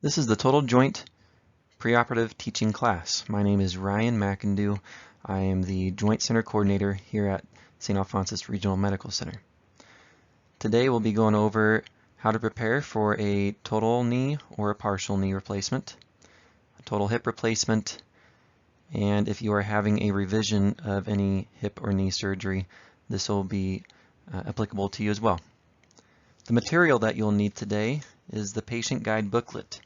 This is the Total Joint Preoperative Teaching class. My name is Ryan McIndoe. I am the Joint Center Coordinator here at St. Alphonsus Regional Medical Center. Today we'll be going over how to prepare for a total knee or a partial knee replacement, a total hip replacement, and if you are having a revision of any hip or knee surgery, this will be applicable to you as well. The material that you'll need today is the patient guide booklet.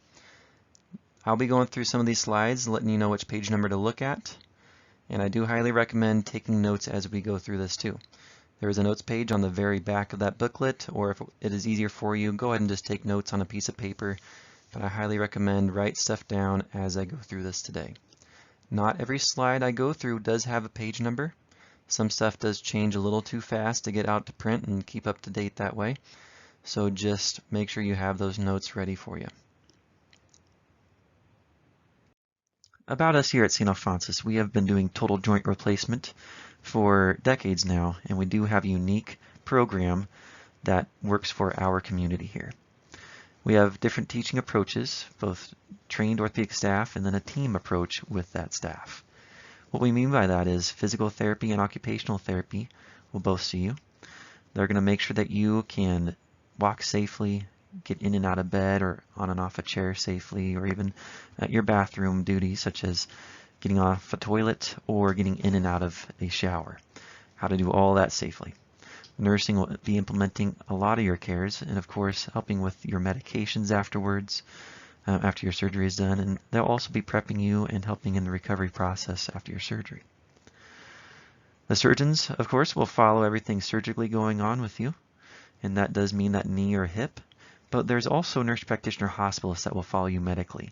I'll be going through some of these slides, letting you know which page number to look at, and I do highly recommend taking notes as we go through this too. There is a notes page on the very back of that booklet, or if it is easier for you, go ahead and just take notes on a piece of paper, but I highly recommend write stuff down as I go through this today. Not every slide I go through does have a page number. Some stuff does change a little too fast to get out to print and keep up to date that way. So just make sure you have those notes ready for you. About us here at St. Alphonsus, we have been doing total joint replacement for decades now, and we do have a unique program that works for our community here. We have different teaching approaches, both trained orthopedic staff and then a team approach with that staff. What we mean by that is physical therapy and occupational therapy will both see you. They're going to make sure that you can walk safely, get in and out of bed or on and off a chair safely, or even at your bathroom duties such as getting off a toilet or getting in and out of a shower. How to do all that safely. Nursing will be implementing a lot of your cares and of course helping with your medications afterwards, after your surgery is done, and they'll also be prepping you and helping in the recovery process after your surgery. The surgeons, of course, will follow everything surgically going on with you, and that does mean that knee or hip. But there's also nurse practitioner hospitalists that will follow you medically.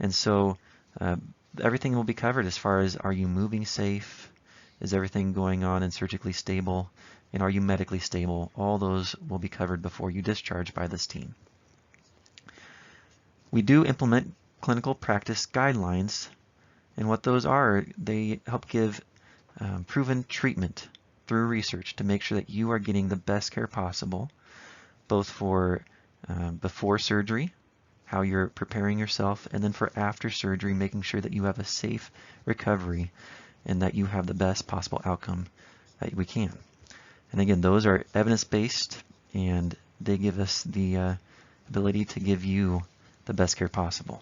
And so everything will be covered as far as, are you moving safe? Is everything going on and surgically stable? And are you medically stable? All those will be covered before you discharge by this team. We do implement clinical practice guidelines, and what those are, they help give proven treatment through research to make sure that you are getting the best care possible, both for before surgery, how you're preparing yourself, and then for after surgery, making sure that you have a safe recovery and that you have the best possible outcome that we can. And again, those are evidence-based, and they give us the ability to give you the best care possible.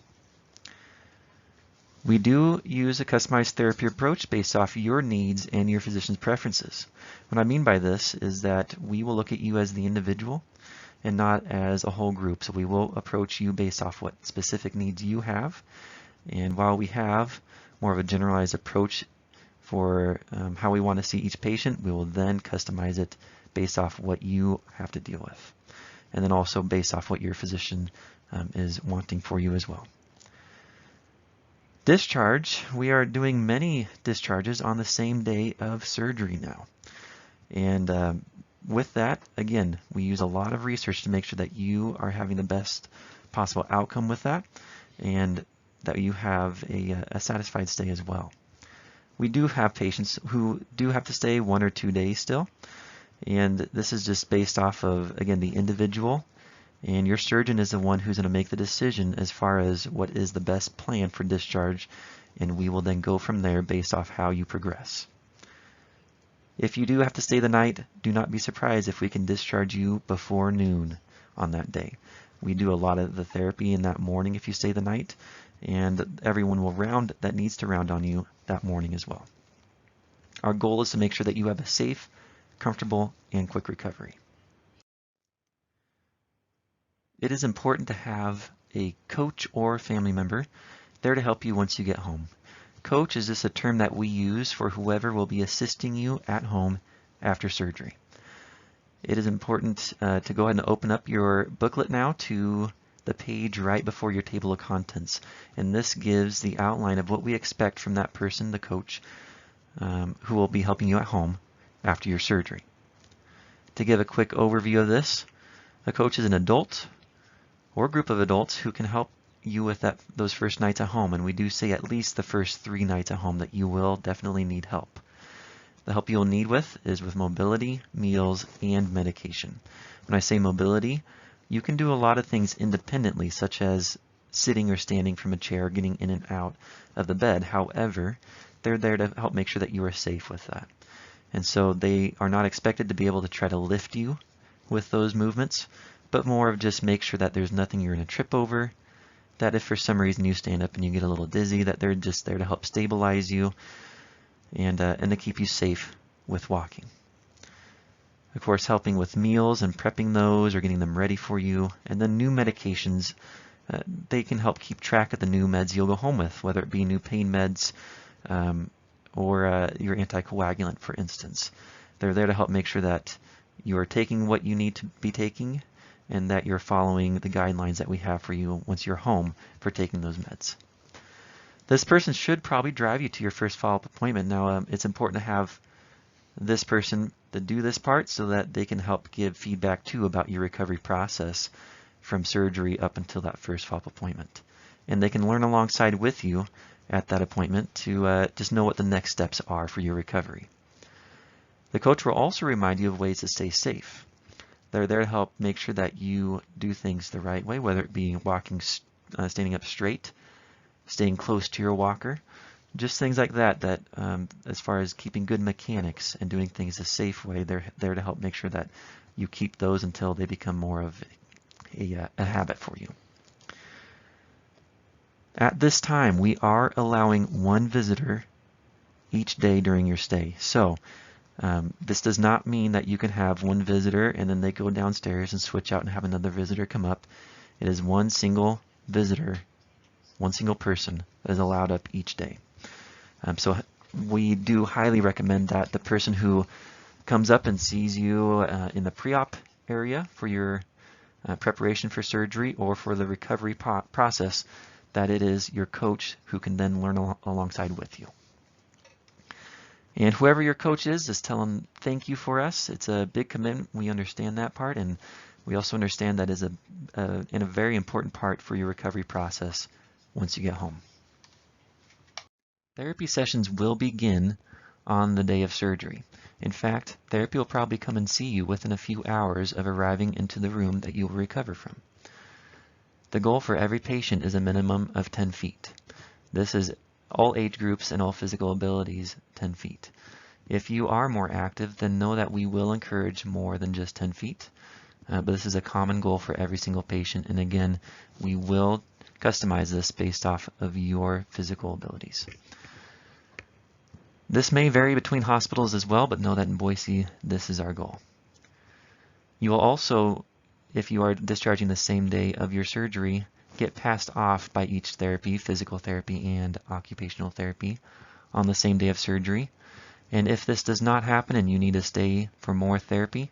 We do use a customized therapy approach based off your needs and your physician's preferences. What I mean by this is that we will look at you as the individual and not as a whole group. So we will approach you based off what specific needs you have. And while we have more of a generalized approach for how we want to see each patient, we will then customize it based off what you have to deal with. And then also based off what your physician is wanting for you as well. Discharge, we are doing many discharges on the same day of surgery now. And with that, again, we use a lot of research to make sure that you are having the best possible outcome with that and that you have a satisfied stay as well. We do have patients who do have to stay 1 or 2 days still, and this is just based off of, again, the individual, and your surgeon is the one who's going to make the decision as far as what is the best plan for discharge, and we will then go from there based off how you progress. If you do have to stay the night, do not be surprised if we can discharge you before noon on that day. We do a lot of the therapy in that morning if you stay the night, and everyone will round that needs to round on you that morning as well. Our goal is to make sure that you have a safe, comfortable, and quick recovery. It is important to have a coach or family member there to help you once you get home. Coach is just a term that we use for whoever will be assisting you at home after surgery. It is important to go ahead and open up your booklet now to the page right before your table of contents. And this gives the outline of what we expect from that person, the coach, who will be helping you at home after your surgery. To give a quick overview of this, a coach is an adult or group of adults who can help you with those first nights at home, and we do say at least the first 3 nights at home that you will definitely need help. The help you'll need with is with mobility, meals, and medication. When I say mobility, you can do a lot of things independently, such as sitting or standing from a chair, getting in and out of the bed. However, they're there to help make sure that you are safe with that. And so they are not expected to be able to try to lift you with those movements, but more of just make sure that there's nothing you're going to trip over, that if for some reason you stand up and you get a little dizzy, that they're just there to help stabilize you and to keep you safe with walking. Of course, helping with meals and prepping those or getting them ready for you. And then new medications, they can help keep track of the new meds you'll go home with, whether it be new pain meds or your anticoagulant, for instance. They're there to help make sure that you're taking what you need to be taking and that you're following the guidelines that we have for you once you're home for taking those meds. This person should probably drive you to your first follow-up appointment. Now, it's important to have this person to do this part so that they can help give feedback too about your recovery process from surgery up until that first follow-up appointment. And they can learn alongside with you at that appointment to just know what the next steps are for your recovery. The coach will also remind you of ways to stay safe. They're there to help make sure that you do things the right way, whether it be walking, standing up straight, staying close to your walker, just things like that, as far as keeping good mechanics and doing things a safe way, they're there to help make sure that you keep those until they become more of a habit for you. At this time, we are allowing one visitor each day during your stay. So this does not mean that you can have one visitor and then they go downstairs and switch out and have another visitor come up. It is one single visitor, one single person that is allowed up each day. So we do highly recommend that the person who comes up and sees you in the pre-op area for your preparation for surgery or for the recovery process, that it is your coach who can then learn alongside with you. And whoever your coach is, just tell them thank you for us. It's a big commitment. We understand that part, and we also understand that is a very important part for your recovery process once you get home. Therapy sessions will begin on the day of surgery. In fact, therapy will probably come and see you within a few hours of arriving into the room that you will recover from. The goal for every patient is a minimum of 10 feet. This is all age groups and all physical abilities, 10 feet. If you are more active, then know that we will encourage more than just 10 feet. But this is a common goal for every single patient. And again, we will customize this based off of your physical abilities. This may vary between hospitals as well, but know that in Boise, this is our goal. You will also, if you are discharging the same day of your surgery, get passed off by each therapy, physical therapy and occupational therapy, on the same day of surgery. And if this does not happen and you need to stay for more therapy,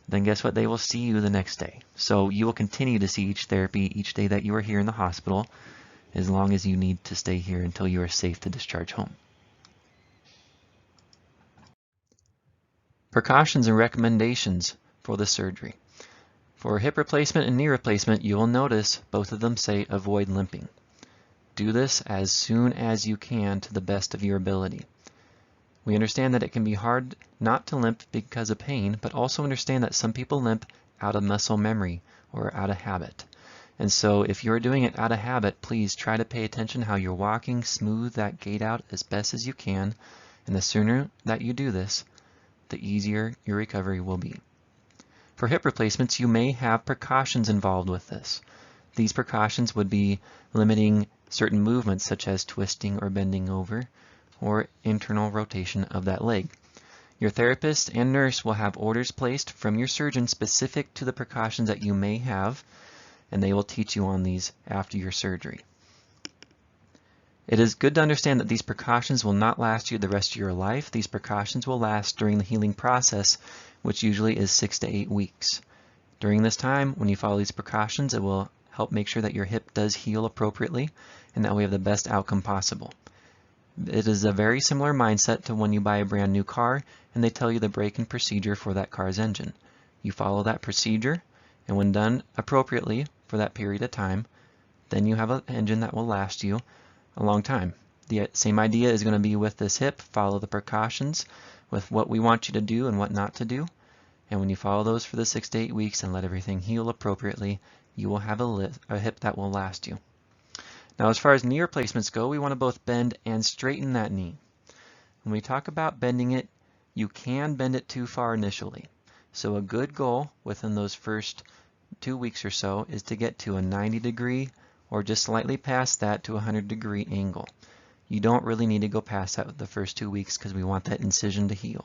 then guess what? They will see you the next day. So you will continue to see each therapy each day that you are here in the hospital, as long as you need to stay here until you are safe to discharge home. Precautions and recommendations for the surgery. For hip replacement and knee replacement, you will notice both of them say avoid limping. Do this as soon as you can to the best of your ability. We understand that it can be hard not to limp because of pain, but also understand that some people limp out of muscle memory or out of habit. And so if you're doing it out of habit, please try to pay attention how you're walking, smooth that gait out as best as you can, and the sooner that you do this, the easier your recovery will be. For hip replacements, you may have precautions involved with this. These precautions would be limiting certain movements such as twisting or bending over or internal rotation of that leg. Your therapist and nurse will have orders placed from your surgeon specific to the precautions that you may have, and they will teach you on these after your surgery. It is good to understand that these precautions will not last you the rest of your life. These precautions will last during the healing process, which usually is 6 to 8 weeks. During this time, when you follow these precautions, it will help make sure that your hip does heal appropriately and that we have the best outcome possible. It is a very similar mindset to when you buy a brand new car and they tell you the braking procedure for that car's engine. You follow that procedure, and when done appropriately for that period of time, then you have an engine that will last you a long time. The same idea is going to be with this hip. Follow the precautions with what we want you to do and what not to do. And when you follow those for the 6 to 8 weeks and let everything heal appropriately, you will have a hip that will last you. Now, as far as knee replacements go, we want to both bend and straighten that knee. When we talk about bending it, you can bend it too far initially. So a good goal within those first 2 weeks or so is to get to a 90-degree or just slightly past that to a 100-degree angle. You don't really need to go past that the first 2 weeks because we want that incision to heal.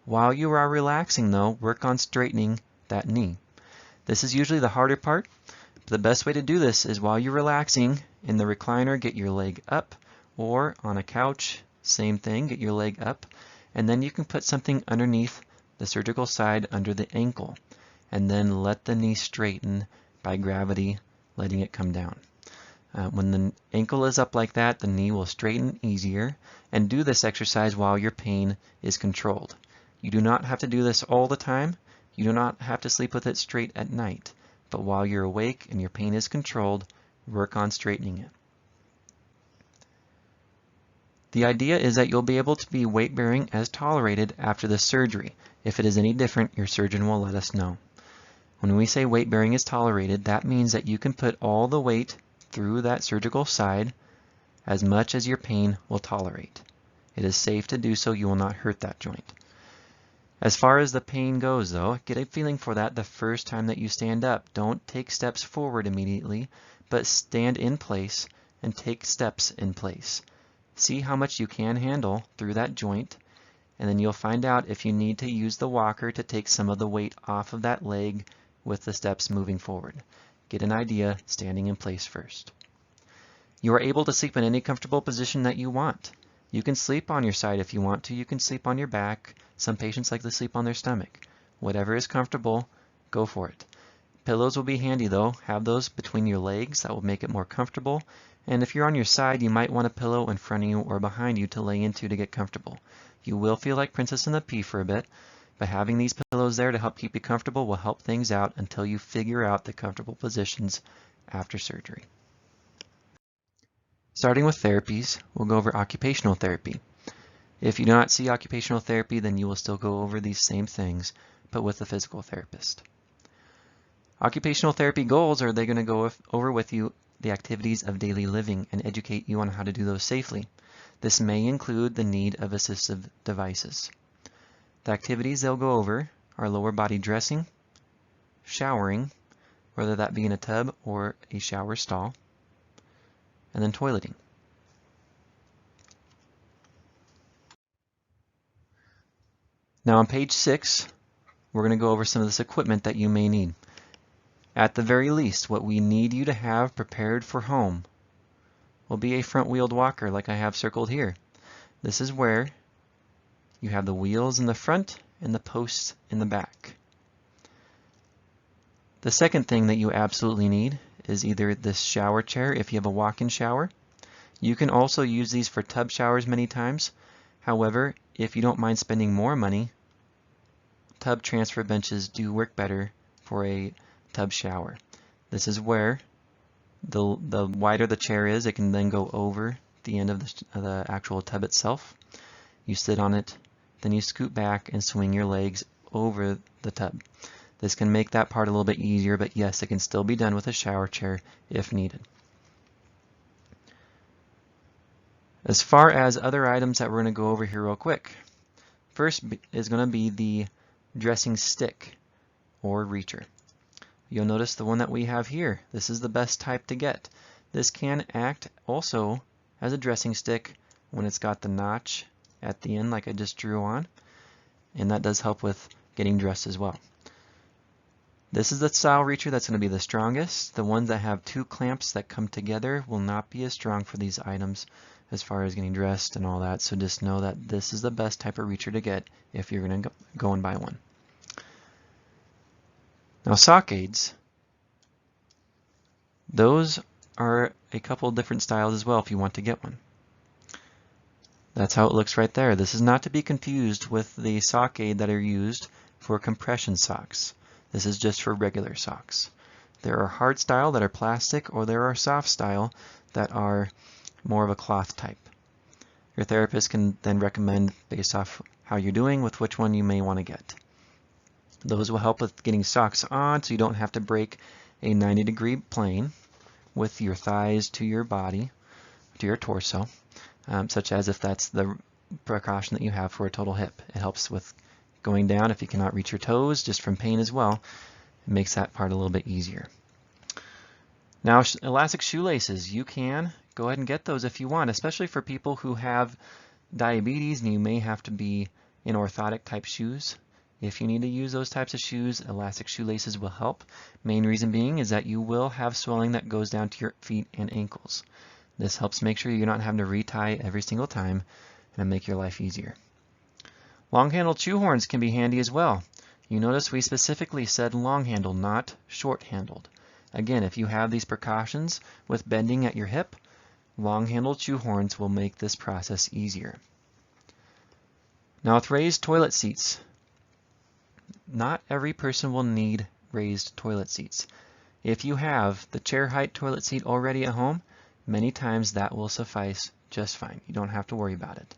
While you are relaxing though, work on straightening that knee. This is usually the harder part. The best way to do this is while you're relaxing in the recliner, get your leg up, or on a couch, same thing, get your leg up, and then you can put something underneath the surgical side under the ankle, and then let the knee straighten by gravity, letting it come down. When the ankle is up like that, the knee will straighten easier, and do this exercise while your pain is controlled. You do not have to do this all the time. You do not have to sleep with it straight at night. But while you're awake and your pain is controlled, work on straightening it. The idea is that you'll be able to be weight bearing as tolerated after the surgery. If it is any different, your surgeon will let us know. When we say weight bearing is tolerated, that means that you can put all the weight through that surgical side as much as your pain will tolerate. It is safe to do so. You will not hurt that joint. As far as the pain goes though, get a feeling for that the first time that you stand up. Don't take steps forward immediately, but stand in place and take steps in place. See how much you can handle through that joint, and then you'll find out if you need to use the walker to take some of the weight off of that leg with the steps moving forward. Get an idea standing in place first. You are able to sleep in any comfortable position that you want. You can sleep on your side if you want to. You can sleep on your back. Some patients like to sleep on their stomach. Whatever is comfortable, go for it. Pillows will be handy though. Have those between your legs. That will make it more comfortable. And if you're on your side, you might want a pillow in front of you or behind you to lay into to get comfortable. You will feel like Princess and the Pea for a bit, but having these pillows there to help keep you comfortable will help things out until you figure out the comfortable positions after surgery. Starting with therapies, we'll go over occupational therapy. If you do not see occupational therapy, then you will still go over these same things, but with a physical therapist. Occupational therapy goals are they're going to go over with you the activities of daily living and educate you on how to do those safely. This may include the need of assistive devices. The activities they'll go over are lower body dressing, showering, whether that be in a tub or a shower stall, and then toileting. Now on page 6, we're going to go over some of this equipment that you may need. At the very least, what we need you to have prepared for home will be a front-wheeled walker like I have circled here. This is where you have the wheels in the front and the posts in the back. The second thing that you absolutely need is either this shower chair if you have a walk-in shower. You can also use these for tub showers many times. However, if you don't mind spending more money, tub transfer benches do work better for a tub shower. This is where the wider the chair is, it can then go over the end of the actual tub itself. You sit on it, then you scoot back and swing your legs over the tub. This can make that part a little bit easier, but yes, it can still be done with a shower chair if needed. As far as other items that we're going to go over here real quick, first is going to be the dressing stick or reacher. You'll notice the one that we have here. This is the best type to get. This can act also as a dressing stick when it's got the notch at the end like I just drew on, and that does help with getting dressed as well. This is the style reacher that's going to be the strongest. The ones that have 2 clamps that come together will not be as strong for these items as far as getting dressed and all that, so just know that this is the best type of reacher to get if you're going to go and buy one. Now sock aids, those are a couple different styles as well if you want to get one. That's how it looks right there. This is not to be confused with the sock aid that are used for compression socks. This is just for regular socks. There are hard style that are plastic, or there are soft style that are more of a cloth type. Your therapist can then recommend based off how you're doing with which one you may want to get. Those will help with getting socks on so you don't have to break a 90-degree plane. with your thighs to your body, to your torso, such as if that's the precaution that you have for a total hip. It helps with going down if you cannot reach your toes, just from pain as well. It makes that part a little bit easier. Now, elastic shoelaces, you can go ahead and get those if you want, especially for people who have diabetes and you may have to be in orthotic type shoes. If you need to use those types of shoes, elastic shoelaces will help. Main reason being is that you will have swelling that goes down to your feet and ankles. This helps make sure you're not having to retie every single time and make your life easier. Long-handled shoe horns can be handy as well. You notice we specifically said long-handled, not short-handled. Again, if you have these precautions with bending at your hip, long-handled shoe horns will make this process easier. Now with raised toilet seats, not every person will need raised toilet seats. If you have the chair height toilet seat already at home, many times that will suffice just fine. You don't have to worry about it.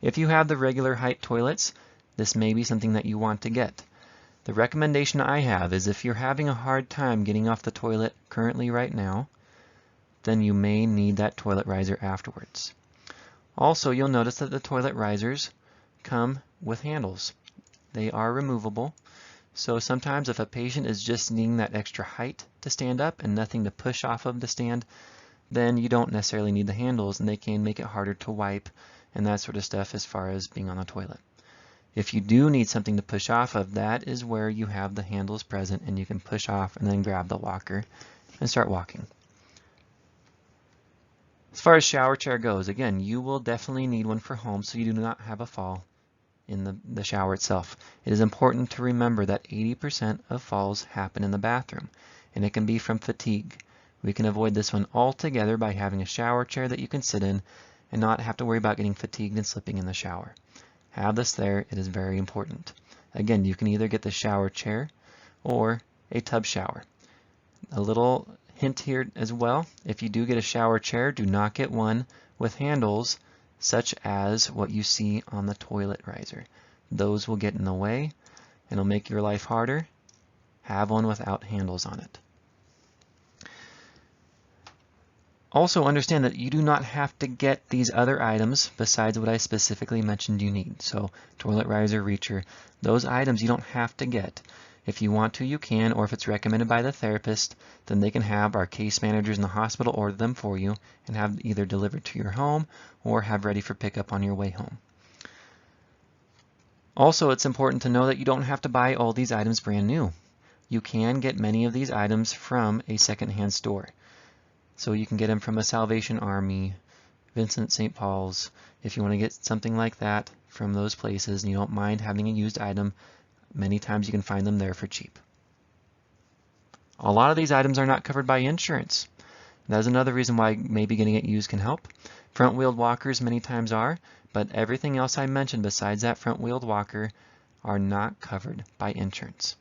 If you have the regular height toilets, this may be something that you want to get. The recommendation I have is if you're having a hard time getting off the toilet currently right now, then you may need that toilet riser afterwards. Also, you'll notice that the toilet risers come with handles. They are removable. So sometimes if a patient is just needing that extra height to stand up and nothing to push off of to stand, then you don't necessarily need the handles, and they can make it harder to wipe and that sort of stuff as far as being on the toilet. If you do need something to push off of, that is where you have the handles present and you can push off and then grab the walker and start walking. As far as shower chair goes, again, you will definitely need one for home so you do not have a fall in the shower itself. It is important to remember that 80% of falls happen in the bathroom, and it can be from fatigue. We can avoid this one altogether by having a shower chair that you can sit in and not have to worry about getting fatigued and slipping in the shower. Have this there, it is very important. Again, you can either get the shower chair or a tub shower. A little hint here as well, if you do get a shower chair, do not get one with handles such as what you see on the toilet riser. Those will get in the way and it'll make your life harder. Have one without handles on it. Also understand that you do not have to get these other items besides what I specifically mentioned you need. So toilet riser, reacher, those items you don't have to get. If you want to, you can, or if it's recommended by the therapist, then they can have our case managers in the hospital order them for you and have either delivered to your home or have ready for pickup on your way home. Also, it's important to know that you don't have to buy all these items brand new. You can get many of these items from a secondhand store. So you can get them from a Salvation Army, Vincent St. Paul's. If you want to get something like that from those places and you don't mind having a used item, many times you can find them there for cheap. A lot of these items are not covered by insurance. That is another reason why maybe getting it used can help. Front-wheeled walkers many times are, but everything else I mentioned besides that front-wheeled walker are not covered by insurance.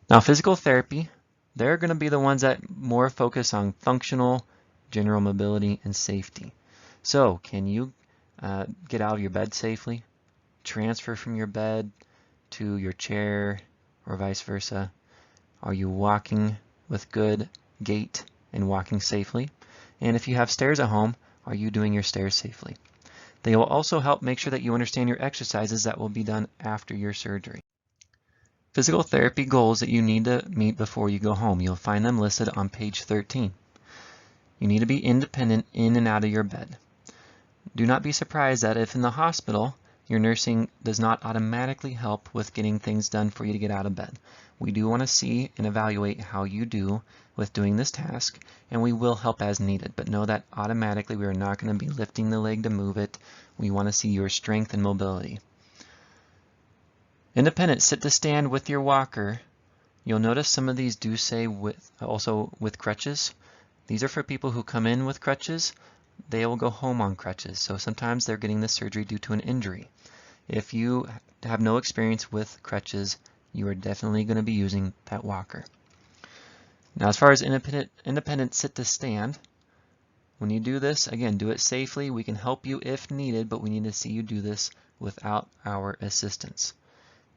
Now, physical therapy, they're going to be the ones that more focus on functional, general mobility, and safety. So, can you get out of your bed safely? Transfer from your bed to your chair or vice versa? Are you walking with good gait and walking safely? And if you have stairs at home, are you doing your stairs safely? They will also help make sure that you understand your exercises that will be done after your surgery. Physical therapy goals that you need to meet before you go home. You'll find them listed on page 13. You need to be independent in and out of your bed. Do not be surprised that if in the hospital, your nursing does not automatically help with getting things done for you to get out of bed. We do want to see and evaluate how you do with doing this task, and we will help as needed, but know that automatically we are not going to be lifting the leg to move it. We want to see your strength and mobility. Independent, sit to stand with your walker. You'll notice some of these do say also with crutches. These are for people who come in with crutches. They will go home on crutches, so sometimes they're getting this surgery due to an injury. If you have no experience with crutches, you are definitely going to be using that walker. Now, as far as independent sit to stand, when you do this, again, do it safely. We can help you if needed, but we need to see you do this without our assistance.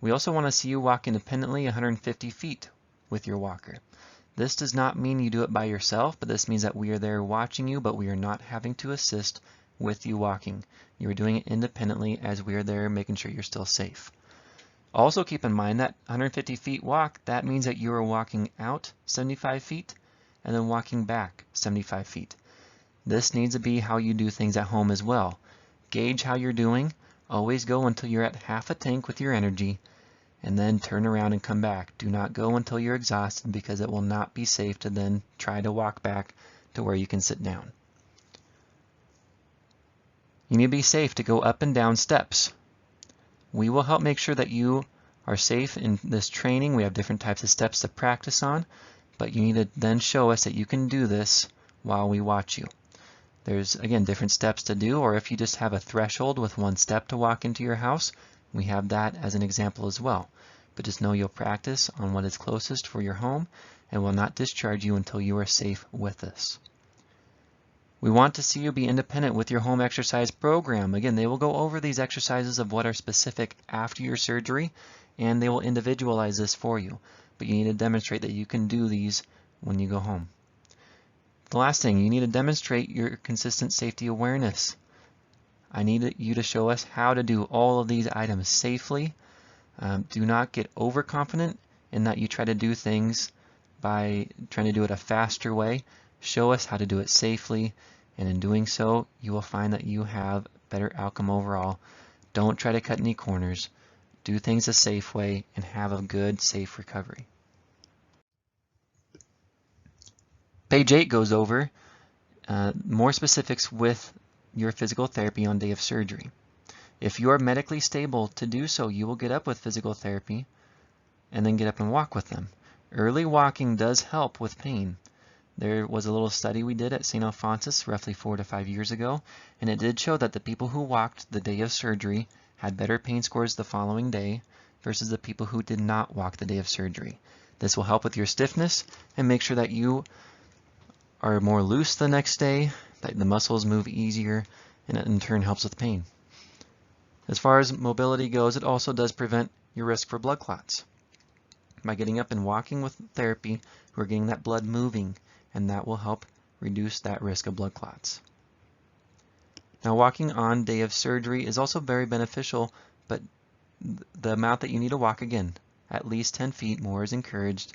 We also want to see you walk independently 150 feet with your walker. This does not mean you do it by yourself, but this means that we are there watching you, but we are not having to assist with you walking. You are doing it independently as we are there making sure you're still safe. Also keep in mind that 150 feet walk, that means that you are walking out 75 feet and then walking back 75 feet. This needs to be how you do things at home as well. Gauge how you're doing. Always go until you're at half a tank with your energy, and then turn around and come back. Do not go until you're exhausted, because it will not be safe to then try to walk back to where you can sit down. You need to be safe to go up and down steps. We will help make sure that you are safe in this training. We have different types of steps to practice on, but you need to then show us that you can do this while we watch you. There's, again, different steps to do, or if you just have a threshold with one step to walk into your house, we have that as an example as well. But just know you'll practice on what is closest for your home and will not discharge you until you are safe with us. We want to see you be independent with your home exercise program. Again, they will go over these exercises of what are specific after your surgery, and they will individualize this for you. But you need to demonstrate that you can do these when you go home. The last thing, you need to demonstrate your consistent safety awareness. I need you to show us how to do all of these items safely. Do not get overconfident in that you try to do things by trying to do it a faster way. Show us how to do it safely, and in doing so, you will find that you have better outcome overall. Don't try to cut any corners. Do things a safe way and have a good, safe recovery. Page 8 goes over more specifics with your physical therapy on day of surgery. If you are medically stable to do so, you will get up with physical therapy and then get up and walk with them. Early walking does help with pain. There was a little study we did at St. Alphonsus roughly 4 to 5 years ago, and it did show that the people who walked the day of surgery had better pain scores the following day versus the people who did not walk the day of surgery. This will help with your stiffness and make sure that you are more loose the next day, that the muscles move easier, and it in turn helps with pain. As far as mobility goes, it also does prevent your risk for blood clots. By getting up and walking with therapy, we're getting that blood moving, and that will help reduce that risk of blood clots. Now, walking on day of surgery is also very beneficial, but the amount that you need to walk, again, at least 10 feet, more is encouraged,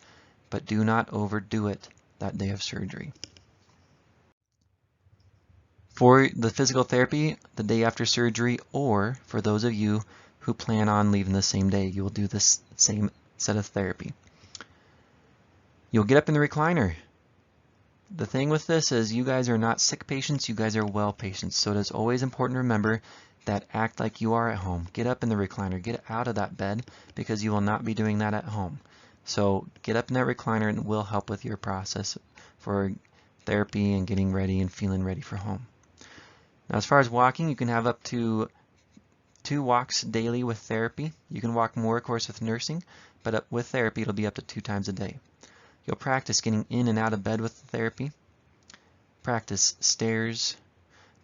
but do not overdo it that day of surgery. For the physical therapy, the day after surgery, or for those of you who plan on leaving the same day, you will do this same set of therapy. You'll get up in the recliner. The thing with this is you guys are not sick patients, you guys are well patients. So it is always important to remember that act like you are at home. Get up in the recliner, get out of that bed, because you will not be doing that at home. So get up in that recliner and it will help with your process for therapy and getting ready and feeling ready for home. Now, as far as walking, you can have up to 2 walks daily with therapy. You can walk more, of course, with nursing, but with therapy, it'll be up to 2 times a day. You'll practice getting in and out of bed with the therapy. Practice stairs.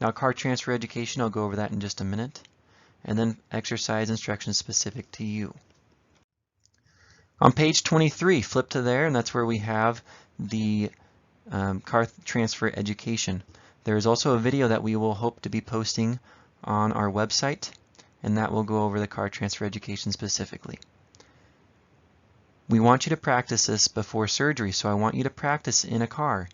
Now, car transfer education, I'll go over that in just a minute. And then exercise instructions specific to you. On page 23, flip to there, and that's where we have the car transfer education. There is also a video that we will hope to be posting on our website, and that will go over the car transfer education specifically. We want you to practice this before surgery, so I want you to practice in a car.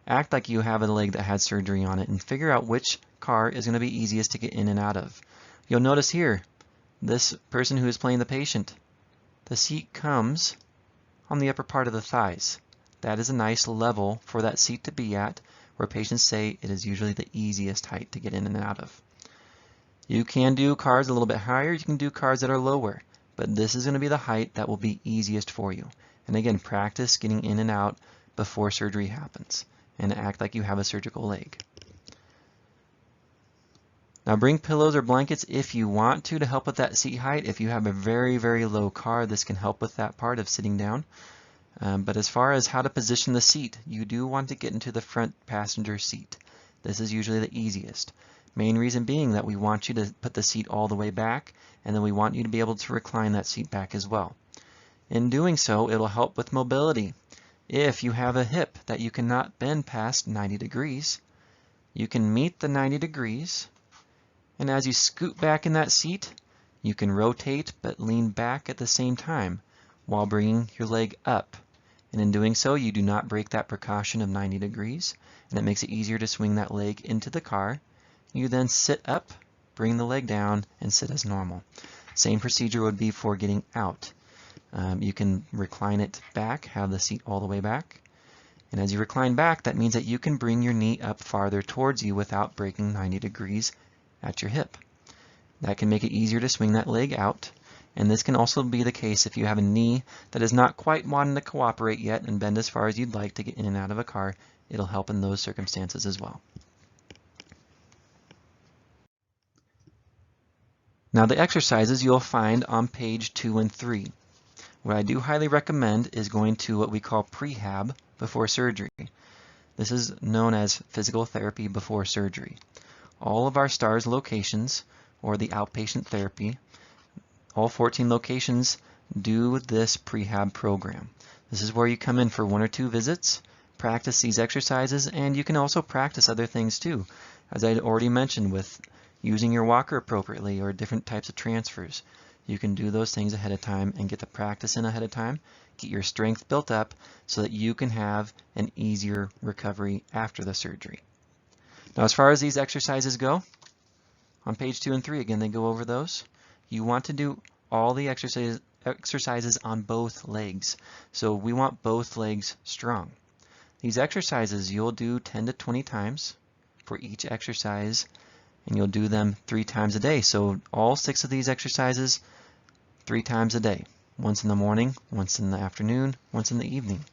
Act like you have a leg that had surgery on it and figure out which car is going to be easiest to get in and out of. You'll notice here, this person who is playing the patient, the seat comes on the upper part of the thighs. That is a nice level for that seat to be at, where patients say it is usually the easiest height to get in and out of. You can do cars a little bit higher, you can do cars that are lower, but this is going to be the height that will be easiest for you. And again, practice getting in and out before surgery happens, and act like you have a surgical leg. Now bring pillows or blankets if you want to help with that seat height. If you have a very, very low car, this can help with that part of sitting down. But as far as how to position the seat, you do want to get into the front passenger seat. This is usually the easiest. Main reason being that we want you to put the seat all the way back, and then we want you to be able to recline that seat back as well. In doing so, it'll help with mobility. If you have a hip that you cannot bend past 90 degrees, you can meet the 90 degrees, and as you scoot back in that seat, you can rotate but lean back at the same time while bringing your leg up. And in doing so, you do not break that precaution of 90 degrees, and it makes it easier to swing that leg into the car. You then sit up, bring the leg down, and sit as normal. Same procedure would be for getting out. You can recline it back, have the seat all the way back. And as you recline back, that means that you can bring your knee up farther towards you without breaking 90 degrees at your hip. That can make it easier to swing that leg out. And this can also be the case if you have a knee that is not quite wanting to cooperate yet and bend as far as you'd like to get in and out of a car. It'll help in those circumstances as well. Now the exercises you'll find on page 2 and 3. What I do highly recommend is going to what we call prehab before surgery. This is known as physical therapy before surgery. All of our STARS locations, or the outpatient therapy, all 14 locations do this prehab program. This is where you come in for 1 or 2 visits, practice these exercises, and you can also practice other things too, as I already mentioned with using your walker appropriately or different types of transfers. You can do those things ahead of time and get the practice in ahead of time, get your strength built up so that you can have an easier recovery after the surgery. Now as far as these exercises go, on page 2 and 3, again, they go over those. You want to do all the exercises on both legs. So we want both legs strong. These exercises you'll do 10 to 20 times for each exercise, and you'll do them 3 times a day. So all 6 of these exercises 3 times a day. Once in the morning, once in the afternoon, once in the evening.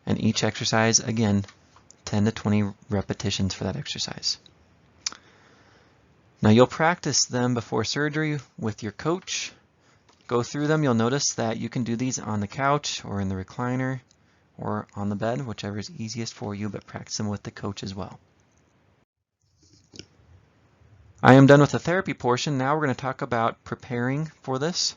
And each exercise, again, 10 to 20 repetitions for that exercise. Now you'll practice them before surgery with your coach. Go through them. You'll notice that you can do these on the couch or in the recliner or on the bed, whichever is easiest for you, but practice them with the coach as well. I am done with the therapy portion. Now we're going to talk about preparing for this.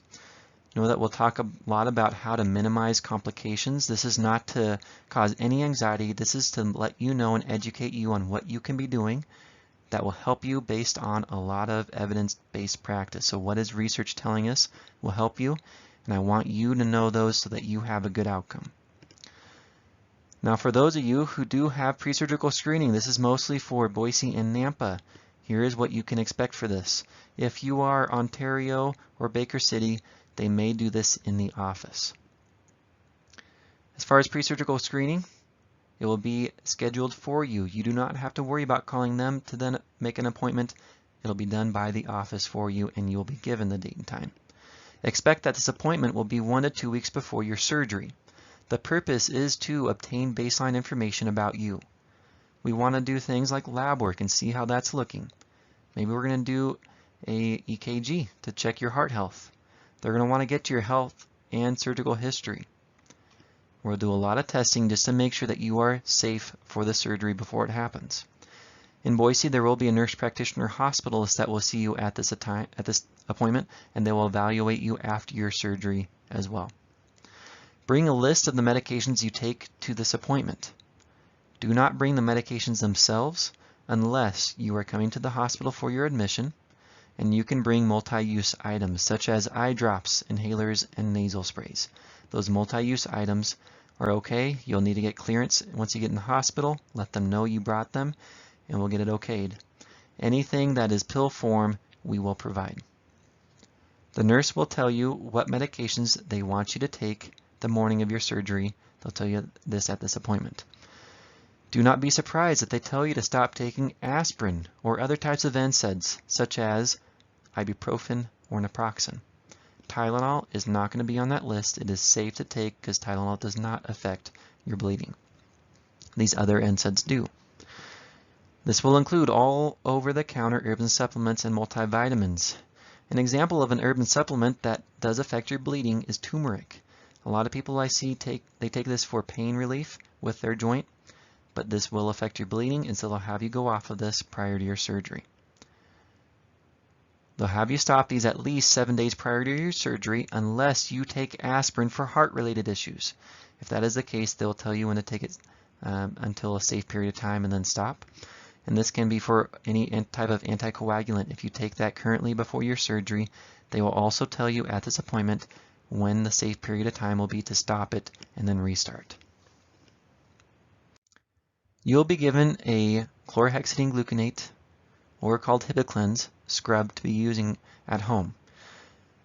Know that we'll talk a lot about how to minimize complications. This is not to cause any anxiety. This is to let you know and educate you on what you can be doing that will help you based on a lot of evidence-based practice. So what is research telling us will help you, and I want you to know those so that you have a good outcome. Now for those of you who do have pre-surgical screening, this is mostly for Boise and Nampa. Here is what you can expect for this. If you are Ontario or Baker City, they may do this in the office. As far as pre-surgical screening, it will be scheduled for you. You do not have to worry about calling them to then make an appointment. It'll be done by the office for you, and you'll be given the date and time. Expect that this appointment will be 1 to 2 weeks before your surgery. The purpose is to obtain baseline information about you. We want to do things like lab work and see how that's looking. Maybe we're going to do a EKG to check your heart health. They're going to want to get to your health and surgical history. We'll do a lot of testing just to make sure that you are safe for the surgery before it happens. In Boise, there will be a nurse practitioner hospitalist that will see you at this appointment, and they will evaluate you after your surgery as well. Bring a list of the medications you take to this appointment. Do not bring the medications themselves unless you are coming to the hospital for your admission, and you can bring multi-use items such as eye drops, inhalers, and nasal sprays. Those multi-use items are okay. You'll need to get clearance once you get in the hospital. Let them know you brought them, and we'll get it okayed. Anything that is pill form, we will provide. The nurse will tell you what medications they want you to take the morning of your surgery. They'll tell you this at this appointment. Do not be surprised if they tell you to stop taking aspirin or other types of NSAIDs, such as ibuprofen or naproxen. Tylenol is not going to be on that list. It is safe to take because Tylenol does not affect your bleeding. These other NSAIDs do. This will include all over-the-counter herbs and supplements and multivitamins. An example of an herb and supplement that does affect your bleeding is turmeric. A lot of people I see take this for pain relief with their joint, but this will affect your bleeding, and so they'll have you go off of this prior to your surgery. They'll have you stop these at least 7 days prior to your surgery unless you take aspirin for heart-related issues. If that is the case, they'll tell you when to take it until a safe period of time and then stop. And this can be for any type of anticoagulant. If you take that currently before your surgery, they will also tell you at this appointment when the safe period of time will be to stop it and then restart. You'll be given a chlorhexidine gluconate, or called Hibiclens, scrub to be using at home.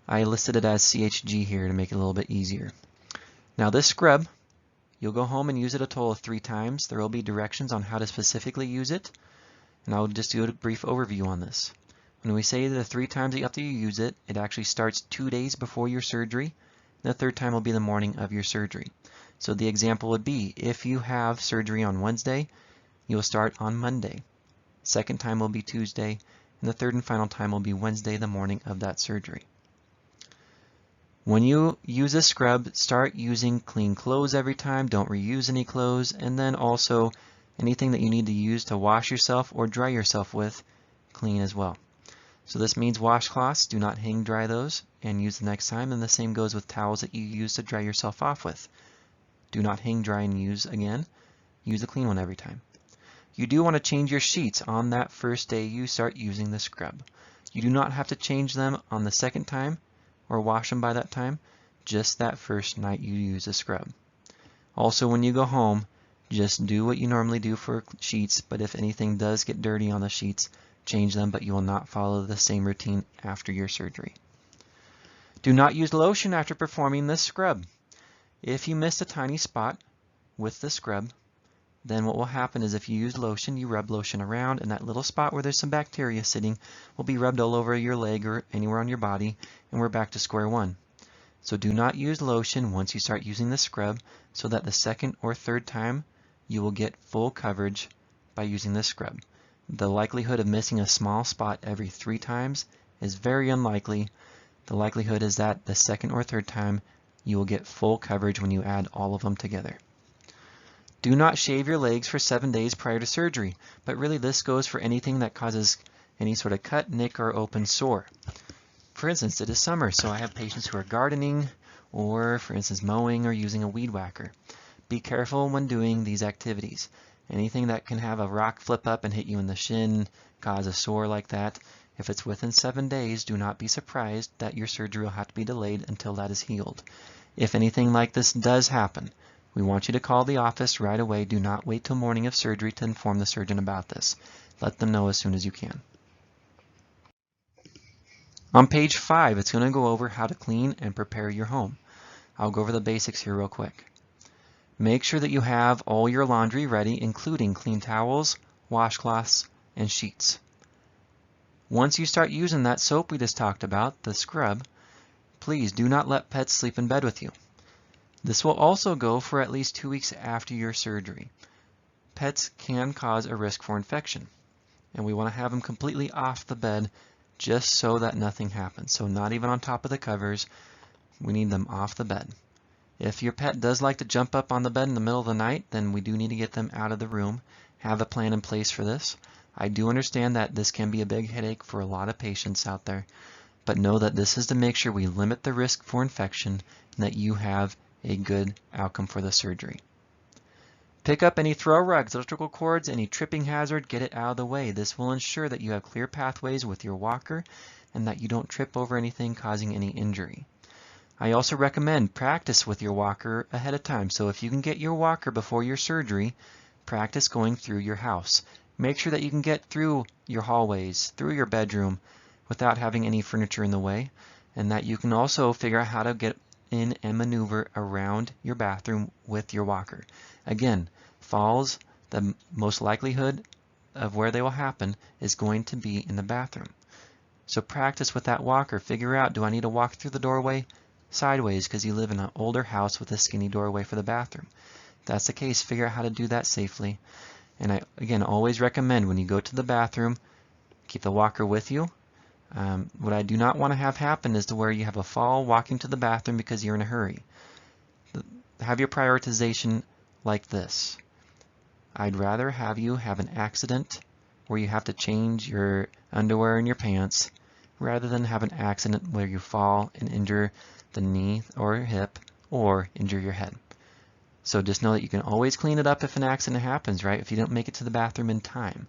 I listed it as CHG here to make it a little bit easier. Now this scrub, you'll go home and use it a total of 3 times. There will be directions on how to specifically use it, and I'll just do a brief overview on this. When we say the 3 times after you use it, it actually starts 2 days before your surgery. The 3rd time will be the morning of your surgery. So the example would be, if you have surgery on Wednesday, you'll start on Monday. 2nd time will be Tuesday, and the 3rd and final time will be Wednesday, the morning of that surgery. When you use a scrub, start using clean clothes every time. Don't reuse any clothes, and then also anything that you need to use to wash yourself or dry yourself with, clean as well. So this means washcloths, do not hang dry those and use the next time, and the same goes with towels that you use to dry yourself off with. Do not hang dry and use again. Use a clean one every time. You do want to change your sheets on that first day you start using the scrub. You do not have to change them on the 2nd time or wash them by that time, just that first night you use the scrub. Also, when you go home, just do what you normally do for sheets, but if anything does get dirty on the sheets, change them, but you will not follow the same routine after your surgery. Do not use lotion after performing this scrub. If you missed a tiny spot with the scrub, then what will happen is if you use lotion, you rub lotion around, and that little spot where there's some bacteria sitting will be rubbed all over your leg or anywhere on your body, and we're back to square one. So do not use lotion once you start using the scrub, so that the 2nd or 3rd time you will get full coverage by using this scrub. The likelihood of missing a small spot every 3 times is very unlikely. The likelihood is that the 2nd or 3rd time you will get full coverage when you add all of them together. Do not shave your legs for 7 days prior to surgery, but really this goes for anything that causes any sort of cut, nick, or open sore. For instance, it is summer, so I have patients who are gardening or, for instance, mowing or using a weed whacker. Be careful when doing these activities. Anything that can have a rock flip up and hit you in the shin, cause a sore like that, if it's within 7 days, do not be surprised that your surgery will have to be delayed until that is healed. If anything like this does happen, we want you to call the office right away. Do not wait till morning of surgery to inform the surgeon about this. Let them know as soon as you can. On page 5, it's going to go over how to clean and prepare your home. I'll go over the basics here real quick. Make sure that you have all your laundry ready, including clean towels, washcloths, and sheets. Once you start using that soap we just talked about, the scrub, please do not let pets sleep in bed with you. This will also go for at least 2 weeks after your surgery. Pets can cause a risk for infection, and we want to have them completely off the bed just so that nothing happens. So not even on top of the covers, we need them off the bed. If your pet does like to jump up on the bed in the middle of the night, then we do need to get them out of the room. Have a plan in place for this. I do understand that this can be a big headache for a lot of patients out there, but know that this is to make sure we limit the risk for infection and that you have a good outcome for the surgery. Pick up any throw rugs, electrical cords, any tripping hazard, get it out of the way. This will ensure that you have clear pathways with your walker and that you don't trip over anything causing any injury. I also recommend practice with your walker ahead of time. So if you can get your walker before your surgery, practice going through your house. Make sure that you can get through your hallways, through your bedroom without having any furniture in the way, and that you can also figure out how to get in and maneuver around your bathroom with your walker. Again, falls, the most likelihood of where they will happen is going to be in the bathroom. So practice with that walker. Figure out, do I need to walk through the doorway sideways because you live in an older house with a skinny doorway for the bathroom? If that's the case, figure out how to do that safely. And I, again, always recommend when you go to the bathroom, keep the walker with you. What I do not want to have happen is to where you have a fall walking to the bathroom because you're in a hurry. Have your prioritization like this. I'd rather have you have an accident where you have to change your underwear and your pants rather than have an accident where you fall and injure the knee or hip or injure your head. So just know that you can always clean it up if an accident happens, right? If you don't make it to the bathroom in time.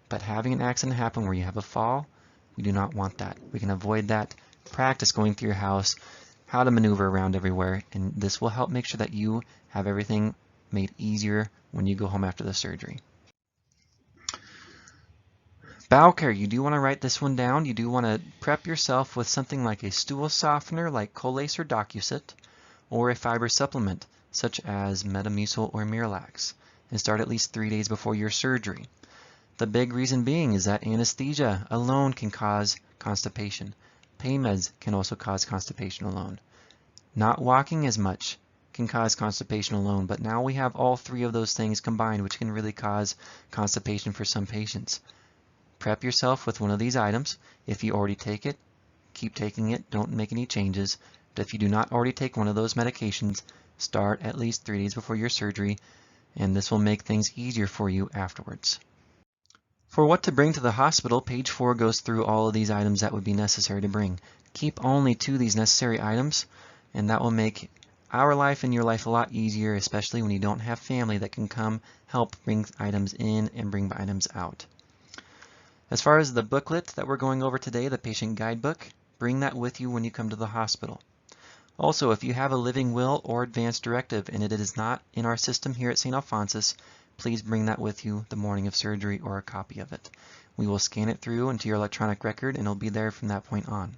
But having an accident happen where you have a fall, we do not want that. We can avoid that. Practice going through your house, how to maneuver around everywhere, and this will help make sure that you have everything made easier when you go home after the surgery. Bowel care, you do want to write this one down. You do want to prep yourself with something like a stool softener like Colace or Docusit, or a fiber supplement such as Metamucil or Miralax, and start at least 3 days before your surgery. The big reason being is that anesthesia alone can cause constipation. Pain meds can also cause constipation alone. Not walking as much can cause constipation alone, but now we have all three of those things combined, which can really cause constipation for some patients. Prep yourself with one of these items. If you already take it, keep taking it. Don't make any changes. But if you do not already take one of those medications, start at least 3 days before your surgery, and this will make things easier for you afterwards. For what to bring to the hospital, page 4 goes through all of these items that would be necessary to bring. Keep only to these necessary items, and that will make our life and your life a lot easier, especially when you don't have family that can come help bring items in and bring items out. As far as the booklet that we're going over today, the patient guidebook, bring that with you when you come to the hospital. Also, if you have a living will or advance directive and it is not in our system here at St. Alphonsus, please bring that with you the morning of surgery or a copy of it. We will scan it through into your electronic record and it'll be there from that point on.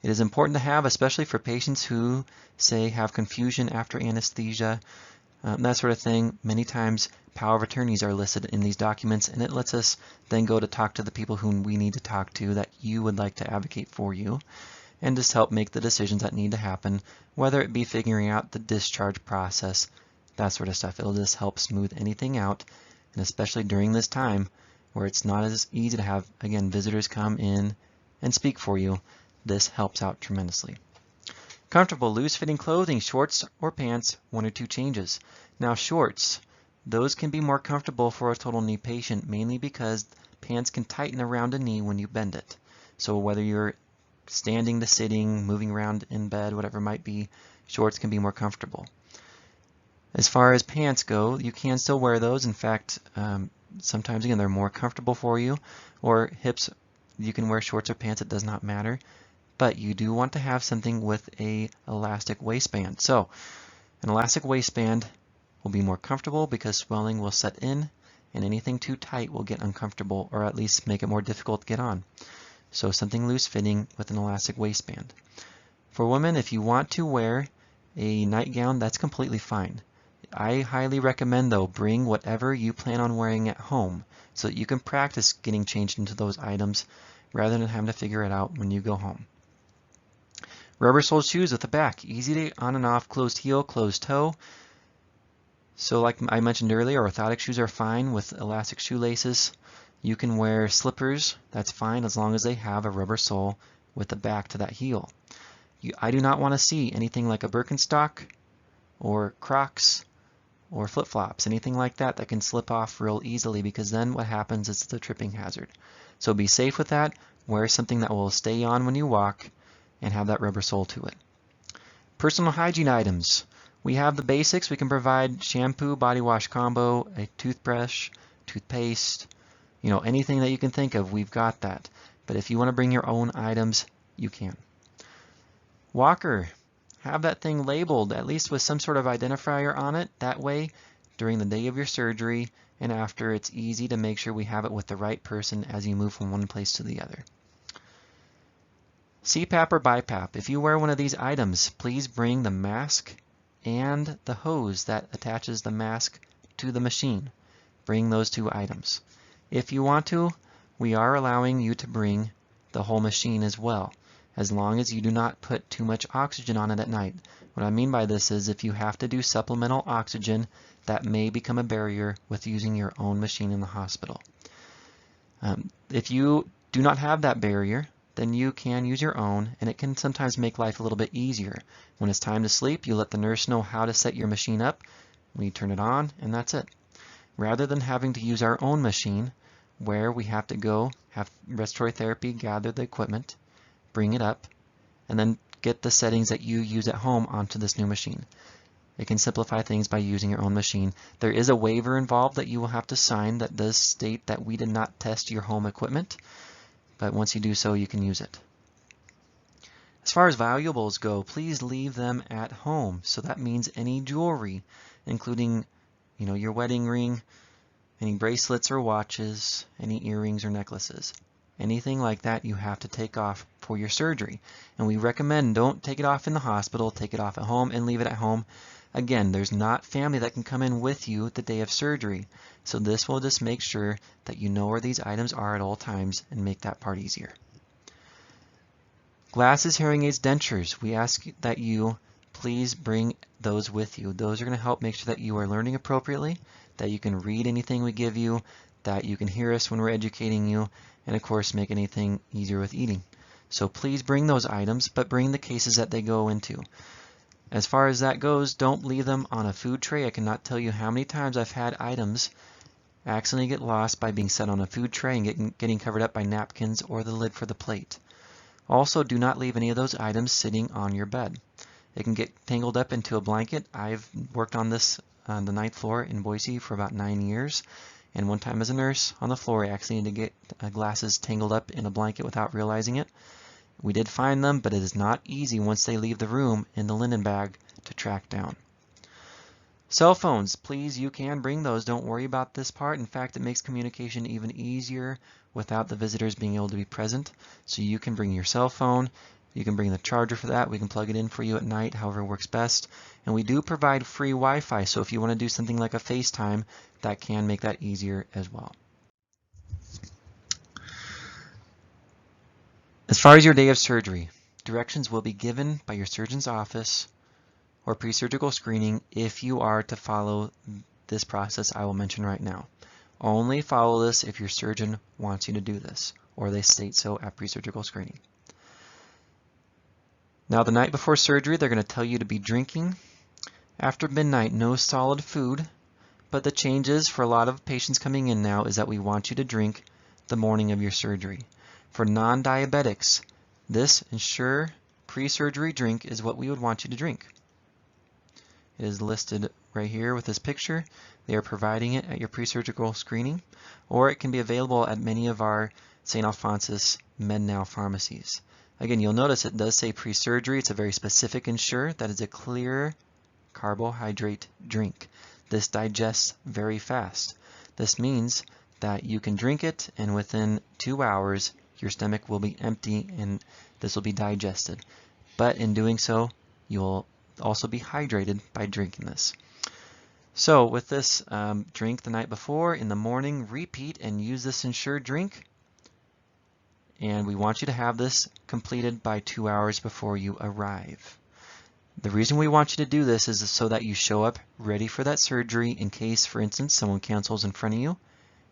It is important to have, especially for patients who, say, have confusion after anesthesia, that sort of thing. Many times power of attorneys are listed in these documents, and it lets us then go to talk to the people whom we need to talk to that you would like to advocate for you, and just help make the decisions that need to happen, whether it be figuring out the discharge process, that sort of stuff. It'll just help smooth anything out, and especially during this time where it's not as easy to have, again, visitors come in and speak for you. This helps out tremendously. Comfortable, loose-fitting clothing, shorts or pants, 1 or 2 changes. Now shorts, those can be more comfortable for a total knee patient, mainly because pants can tighten around a knee when you bend it. So whether you're standing to sitting, moving around in bed, whatever it might be, shorts can be more comfortable. As far as pants go, you can still wear those. In fact, sometimes, again, they're more comfortable for you. Or hips, you can wear shorts or pants, it does not matter. But you do want to have something with a elastic waistband. So an elastic waistband will be more comfortable because swelling will set in, and anything too tight will get uncomfortable, or at least make it more difficult to get on. So something loose fitting with an elastic waistband. For women, if you want to wear a nightgown, that's completely fine. I highly recommend, though, bring whatever you plan on wearing at home so that you can practice getting changed into those items rather than having to figure it out when you go home. Rubber-soled shoes with a back, easy to on and off, closed heel, closed toe. So like I mentioned earlier, orthotic shoes are fine with elastic shoelaces. You can wear slippers, that's fine as long as they have a rubber sole with a back to that heel. I do not want to see anything like a Birkenstock or Crocs or flip-flops, anything like that that can slip off real easily, because then what happens is it's a tripping hazard. So be safe with that. Wear something that will stay on when you walk and have that rubber sole to it. Personal hygiene items. We have the basics. We can provide shampoo, body wash combo, a toothbrush, toothpaste, anything that you can think of, we've got that. But if you want to bring your own items, you can. Walker. Have that thing labeled, at least with some sort of identifier on it. That way, during the day of your surgery and after, it's easy to make sure we have it with the right person as you move from one place to the other. CPAP or BiPAP. If you wear one of these items, please bring the mask and the hose that attaches the mask to the machine. Bring those 2 items. If you want to, we are allowing you to bring the whole machine as well, as long as you do not put too much oxygen on it at night. What I mean by this is if you have to do supplemental oxygen, that may become a barrier with using your own machine in the hospital. If you do not have that barrier, then you can use your own, and it can sometimes make life a little bit easier. When it's time to sleep, you let the nurse know how to set your machine up. We turn it on, and that's it. Rather than having to use our own machine, where we have to go, have respiratory therapy, gather the equipment, bring it up, and then get the settings that you use at home onto this new machine. It can simplify things by using your own machine. There is a waiver involved that you will have to sign that does state that we did not test your home equipment, but once you do so, you can use it. As far as valuables go, please leave them at home. So that means any jewelry, including, your wedding ring, any bracelets or watches, any earrings or necklaces. Anything like that you have to take off for your surgery. And we recommend don't take it off in the hospital, take it off at home and leave it at home. Again, there's not family that can come in with you the day of surgery. So this will just make sure that you know where these items are at all times and make that part easier. Glasses, hearing aids, dentures. We ask that you please bring those with you. Those are going to help make sure that you are learning appropriately, that you can read anything we give you, that you can hear us when we're educating you, and of course make anything easier with eating. So please bring those items, but bring the cases that they go into. As far as that goes, don't leave them on a food tray. I cannot tell you how many times I've had items accidentally get lost by being set on a food tray and getting covered up by napkins or the lid for the plate. Also, do not leave any of those items sitting on your bed. It can get tangled up into a blanket. I've worked on this on the 9th floor in Boise for about 9 years. And one time as a nurse on the floor, I actually needed to get glasses tangled up in a blanket without realizing it. We did find them, but it is not easy once they leave the room in the linen bag to track down. Cell phones, please, you can bring those. Don't worry about this part. In fact, it makes communication even easier without the visitors being able to be present. So you can bring your cell phone. You can bring the charger for that. We can plug it in for you at night, however works best. And we do provide free Wi-Fi, so if you want to do something like a FaceTime, that can make that easier as well. As far as your day of surgery, directions will be given by your surgeon's office or pre-surgical screening if you are to follow this process I will mention right now. Only follow this if your surgeon wants you to do this, or they state so at pre-surgical screening. Now, the night before surgery, they're going to tell you to be drinking. After midnight, no solid food, but the changes for a lot of patients coming in now is that we want you to drink the morning of your surgery. For non-diabetics, this Ensure pre-surgery drink is what we would want you to drink. It is listed right here with this picture. They are providing it at your pre-surgical screening, or it can be available at many of our St. Alphonsus MedNow pharmacies. Again, you'll notice it does say pre-surgery. It's a very specific Ensure. That is a clear carbohydrate drink. This digests very fast. This means that you can drink it and within 2 hours your stomach will be empty and this will be digested. But in doing so, you'll also be hydrated by drinking this. So with this drink the night before, in the morning, repeat and use this Ensure drink. And we want you to have this completed by 2 hours before you arrive. The reason we want you to do this is so that you show up ready for that surgery in case, for instance, someone cancels in front of you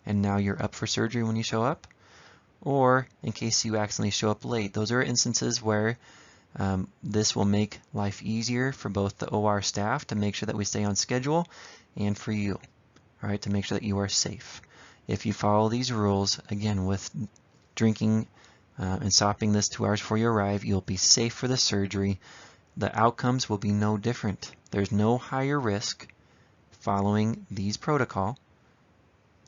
and now you're up for surgery when you show up, or in case you accidentally show up late. Those are instances where this will make life easier for both the OR staff to make sure that we stay on schedule and for you, all right, to make sure that you are safe. If you follow these rules, again, with drinking and stopping this 2 hours before you arrive, you'll be safe for the surgery. The outcomes will be no different. There's no higher risk following these protocol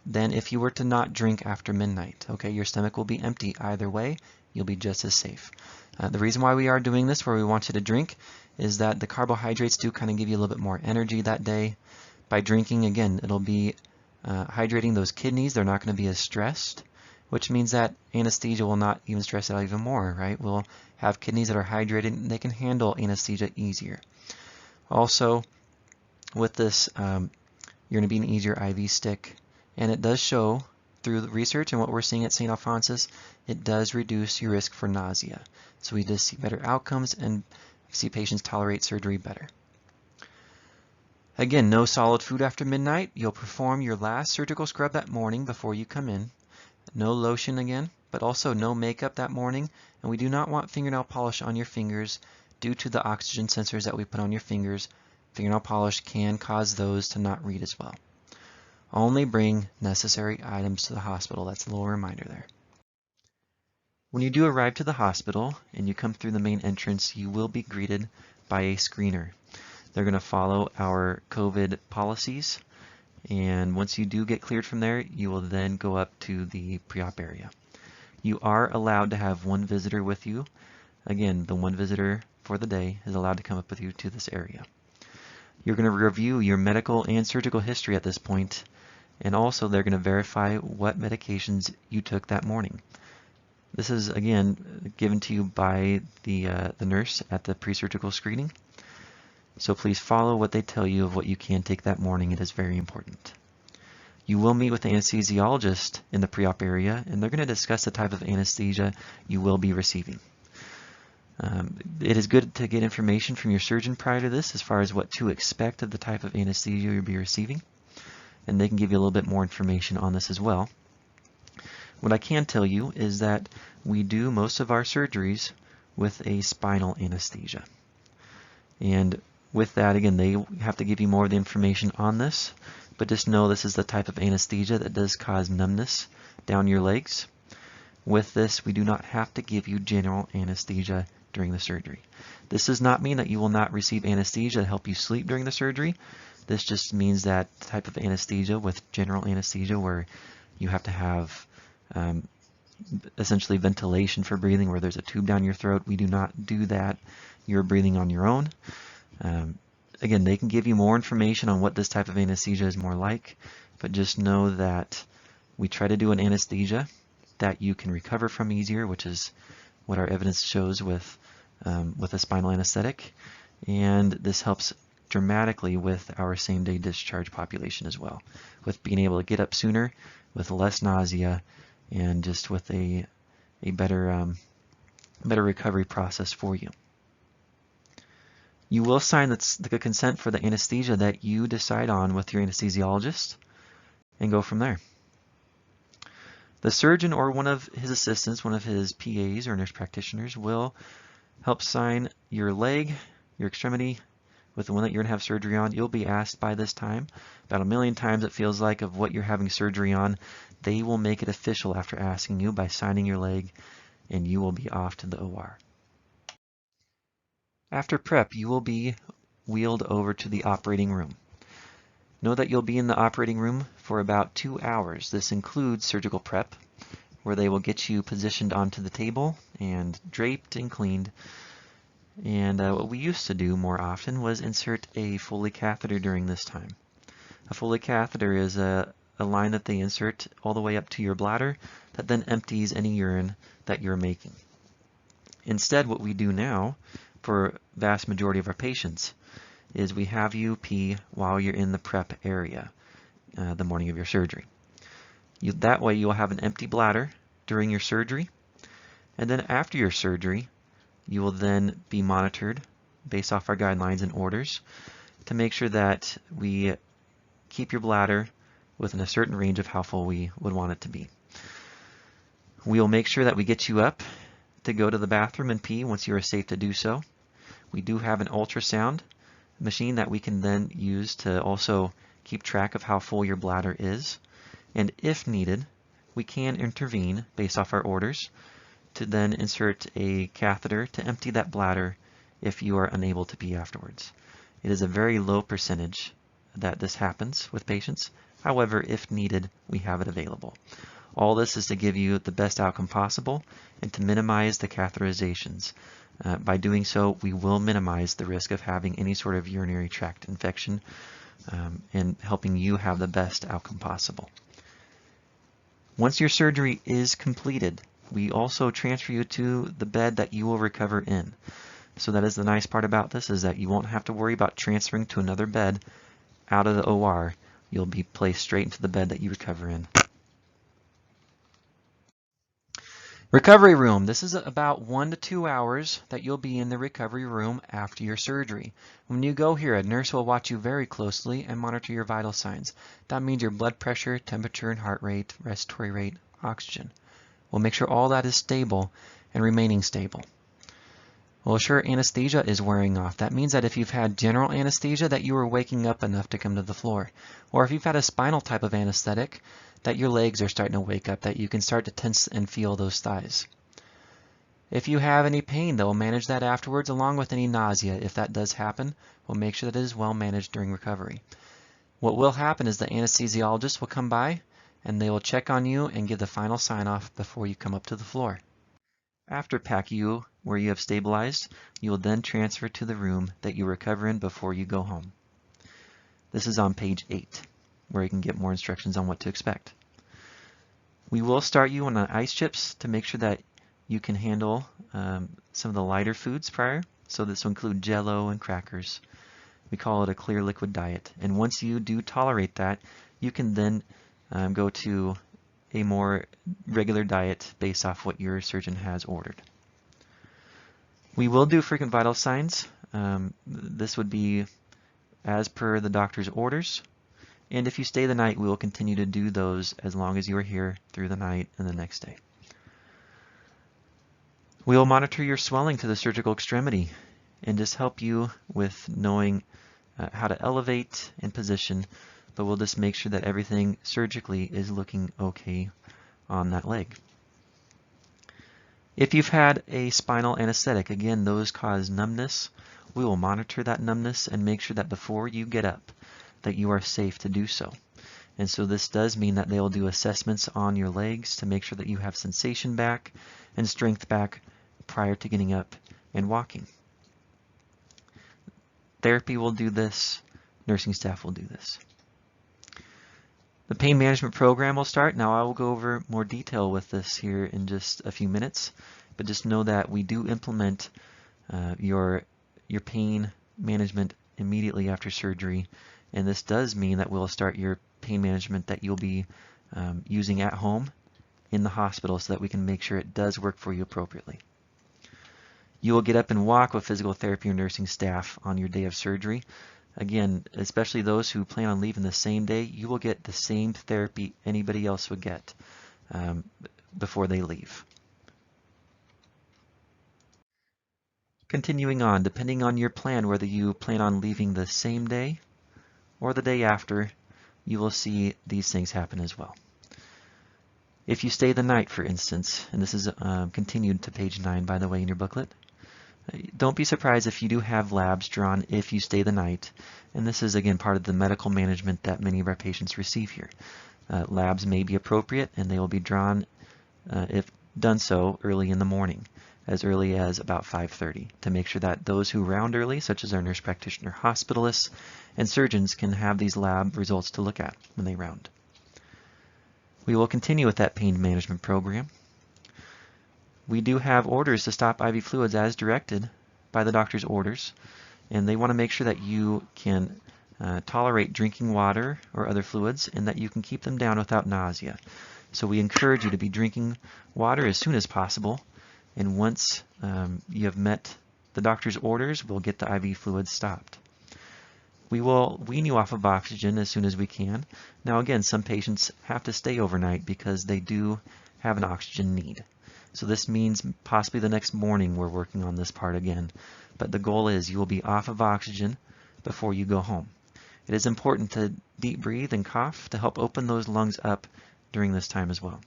than if you were to not drink after midnight. Okay, your stomach will be empty either way. You'll be just as safe. The reason why we are doing this, where we want you to drink, is that the carbohydrates do kind of give you a little bit more energy that day. By drinking, again, it'll be hydrating those kidneys. They're not going to be as stressed, which means that anesthesia will not even stress it out even more, right? We'll have kidneys that are hydrated and they can handle anesthesia easier. Also, with this, you're going to be an easier IV stick, and it does show through the research and what we're seeing at St. Alphonsus, it does reduce your risk for nausea. So we just see better outcomes and see patients tolerate surgery better. Again, no solid food after midnight. You'll perform your last surgical scrub that morning before you come in. No lotion again, but also no makeup that morning. And we do not want fingernail polish on your fingers due to the oxygen sensors that we put on your fingers. Fingernail polish can cause those to not read as well. Only bring necessary items to the hospital. That's a little reminder there. When you do arrive to the hospital and you come through the main entrance, you will be greeted by a screener. They're going to follow our COVID policies, and once you do get cleared from there, you will then go up to the pre-op area. You are allowed to have one visitor with you. Again, the one visitor for the day is allowed to come up with you to this area. You're going to review your medical and surgical history at this point, and also they're going to verify what medications you took that morning. This is, again, given to you by the nurse at the pre-surgical screening. So please follow what they tell you of what you can take that morning. It is very important. You will meet with the anesthesiologist in the pre-op area, and they're going to discuss the type of anesthesia you will be receiving. It is good to get information from your surgeon prior to this as far as what to expect of the type of anesthesia you'll be receiving, and they can give you a little bit more information on this as well. What I can tell you is that we do most of our surgeries with a spinal anesthesia. And with that, again, they have to give you more of the information on this, but just know this is the type of anesthesia that does cause numbness down your legs. With this, we do not have to give you general anesthesia during the surgery. This does not mean that you will not receive anesthesia to help you sleep during the surgery. This just means that type of anesthesia with general anesthesia where you have to have essentially ventilation for breathing, where there's a tube down your throat. We do not do that. You're breathing on your own. Again, they can give you more information on what this type of anesthesia is more like, but just know that we try to do an anesthesia that you can recover from easier, which is what our evidence shows with a spinal anesthetic, and this helps dramatically with our same-day discharge population as well, with being able to get up sooner, with less nausea, and just with a better recovery process for you. You will sign the consent for the anesthesia that you decide on with your anesthesiologist and go from there. The surgeon or one of his assistants, one of his PAs or nurse practitioners, will help sign your leg, your extremity, with the one that you're going to have surgery on. You'll be asked by this time, about 1,000,000 times it feels like, of what you're having surgery on. They will make it official after asking you by signing your leg, and you will be off to the OR. After prep, you will be wheeled over to the operating room. Know that you'll be in the operating room for about 2 hours. This includes surgical prep, where they will get you positioned onto the table and draped and cleaned. And what we used to do more often was insert a Foley catheter during this time. A Foley catheter is a line that they insert all the way up to your bladder that then empties any urine that you're making. Instead, what we do now for vast majority of our patients is we have you pee while you're in the prep area the morning of your surgery. That way you'll have an empty bladder during your surgery, and then after your surgery you will then be monitored based off our guidelines and orders to make sure that we keep your bladder within a certain range of how full we would want it to be. We'll make sure that we get you up to go to the bathroom and pee once you are safe to do so. We do have an ultrasound machine that we can then use to also keep track of how full your bladder is. And if needed, we can intervene based off our orders to then insert a catheter to empty that bladder if you are unable to pee afterwards. It is a very low percentage that this happens with patients. However, if needed, we have it available. All this is to give you the best outcome possible and to minimize the catheterizations. By doing so, we will minimize the risk of having any sort of urinary tract infection and helping you have the best outcome possible. Once your surgery is completed, we also transfer you to the bed that you will recover in. So that is the nice part about this, is that you won't have to worry about transferring to another bed out of the OR. You'll be placed straight into the bed that you recover in. Recovery room. This is about 1 to 2 hours that you'll be in the recovery room after your surgery. When you go here, a nurse will watch you very closely and monitor your vital signs. That means your blood pressure, temperature and heart rate, respiratory rate, oxygen. We'll make sure all that is stable and remaining stable. Well, sure, anesthesia is wearing off. That means that if you've had general anesthesia, that you are waking up enough to come to the floor. Or if you've had a spinal type of anesthetic, that your legs are starting to wake up, that you can start to tense and feel those thighs. If you have any pain, they'll manage that afterwards, along with any nausea. If that does happen, we'll make sure that it is well managed during recovery. What will happen is the anesthesiologist will come by and they will check on you and give the final sign-off before you come up to the floor. After PACU, where you have stabilized, you will then transfer to the room that you recover in before you go home. This is on page 8, where you can get more instructions on what to expect. We will start you on ice chips to make sure that you can handle some of the lighter foods prior. So this will include Jell-O and crackers. We call it a clear liquid diet. And once you do tolerate that, you can then go to a more regular diet based off what your surgeon has ordered. We will do frequent vital signs. This would be as per the doctor's orders. And if you stay the night, we will continue to do those as long as you are here through the night and the next day. We will monitor your swelling to the surgical extremity and just help you with knowing how to elevate and position, but we'll just make sure that everything surgically is looking okay on that leg. If you've had a spinal anesthetic, again, those cause numbness. We will monitor that numbness and make sure that before you get up, that you are safe to do so. And so this does mean that they will do assessments on your legs to make sure that you have sensation back and strength back prior to getting up and walking. Therapy will do this. Nursing staff will do this. The pain management program will start. Now I will go over more detail with this here in just a few minutes, but just know that we do implement your pain management immediately after surgery, and this does mean that we'll start your pain management that you'll be using at home in the hospital so that we can make sure it does work for you appropriately. You will get up and walk with physical therapy or nursing staff on your day of surgery. Again, especially those who plan on leaving the same day, you will get the same therapy anybody else would get before they leave. Continuing on, depending on your plan, whether you plan on leaving the same day or the day after, you will see these things happen as well. If you stay the night, for instance, and this is continued to page 9, by the way, in your booklet, don't be surprised if you do have labs drawn if you stay the night. And this is, again, part of the medical management that many of our patients receive here. Labs may be appropriate, and they will be drawn, if done so, early in the morning, as early as about 5:30, to make sure that those who round early, such as our nurse practitioner, hospitalists, and surgeons, can have these lab results to look at when they round. We will continue with that pain management program. We do have orders to stop IV fluids as directed by the doctor's orders, and they want to make sure that you can tolerate drinking water or other fluids and that you can keep them down without nausea. So we encourage you to be drinking water as soon as possible, and once you have met the doctor's orders, we'll get the IV fluids stopped. We will wean you off of oxygen as soon as we can. Now again, some patients have to stay overnight because they do have an oxygen need. So this means possibly the next morning we're working on this part again. But the goal is you will be off of oxygen before you go home. It is important to deep breathe and cough to help open those lungs up during this time as well.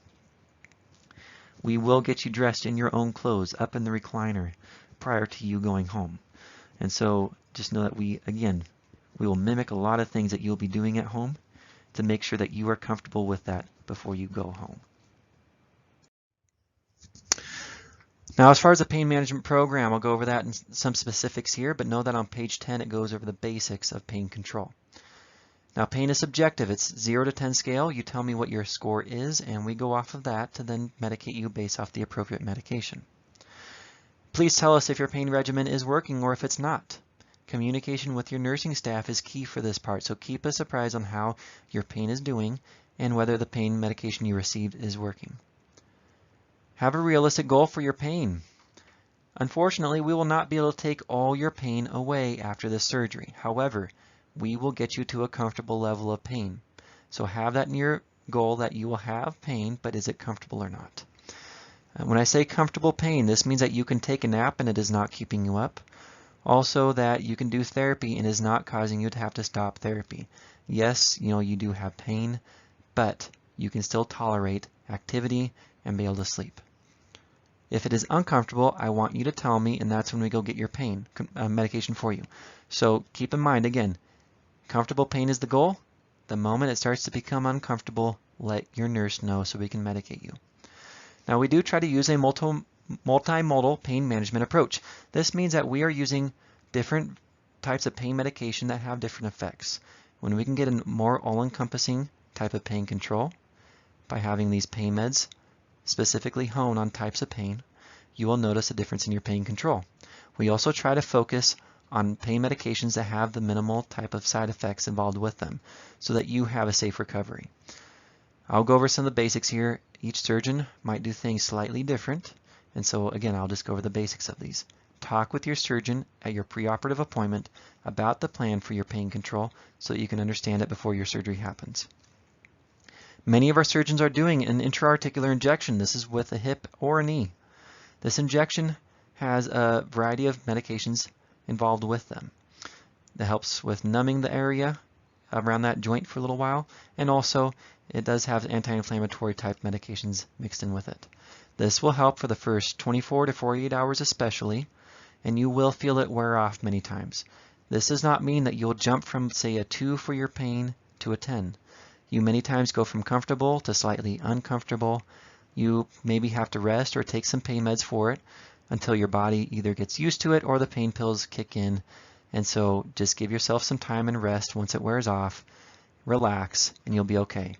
We will get you dressed in your own clothes up in the recliner prior to you going home. And so just know that we will mimic a lot of things that you'll be doing at home to make sure that you are comfortable with that before you go home. Now, as far as the pain management program, I'll go over that in some specifics here, but know that on page 10 it goes over the basics of pain control. Now, pain is subjective. It's 0 to 10 scale. You tell me what your score is, and we go off of that to then medicate you based off the appropriate medication. Please tell us if your pain regimen is working or if it's not. Communication with your nursing staff is key for this part, so keep us apprised on how your pain is doing and whether the pain medication you received is working. Have a realistic goal for your pain. Unfortunately, we will not be able to take all your pain away after this surgery. However, we will get you to a comfortable level of pain. So have that in your goal that you will have pain, but is it comfortable or not? When I say comfortable pain, this means that you can take a nap and it is not keeping you up. Also that you can do therapy and is not causing you to have to stop therapy. Yes, you do have pain, but you can still tolerate activity and be able to sleep. If it is uncomfortable, I want you to tell me, and that's when we go get your pain medication for you. So keep in mind, again, comfortable pain is the goal. The moment it starts to become uncomfortable, let your nurse know so we can medicate you. Now we do try to use a multimodal pain management approach. This means that we are using different types of pain medication that have different effects. When we can get a more all-encompassing type of pain control by having these pain meds specifically hone on types of pain, you will notice a difference in your pain control. We also try to focus on pain medications that have the minimal type of side effects involved with them so that you have a safe recovery. I'll go over some of the basics here. Each surgeon might do things slightly different, and so again, I'll just go over the basics of these. Talk with your surgeon at your preoperative appointment about the plan for your pain control so that you can understand it before your surgery happens. Many of our surgeons are doing an intra-articular injection. This is with a hip or a knee. This injection has a variety of medications involved with them. That helps with numbing the area around that joint for a little while, and also it does have anti-inflammatory type medications mixed in with it. This will help for the first 24 to 48 hours especially, and you will feel it wear off many times. This does not mean that you'll jump from, say, a 2 for your pain to a 10. You many times go from comfortable to slightly uncomfortable. You maybe have to rest or take some pain meds for it until your body either gets used to it or the pain pills kick in. And so just give yourself some time and rest once it wears off. Relax and you'll be okay.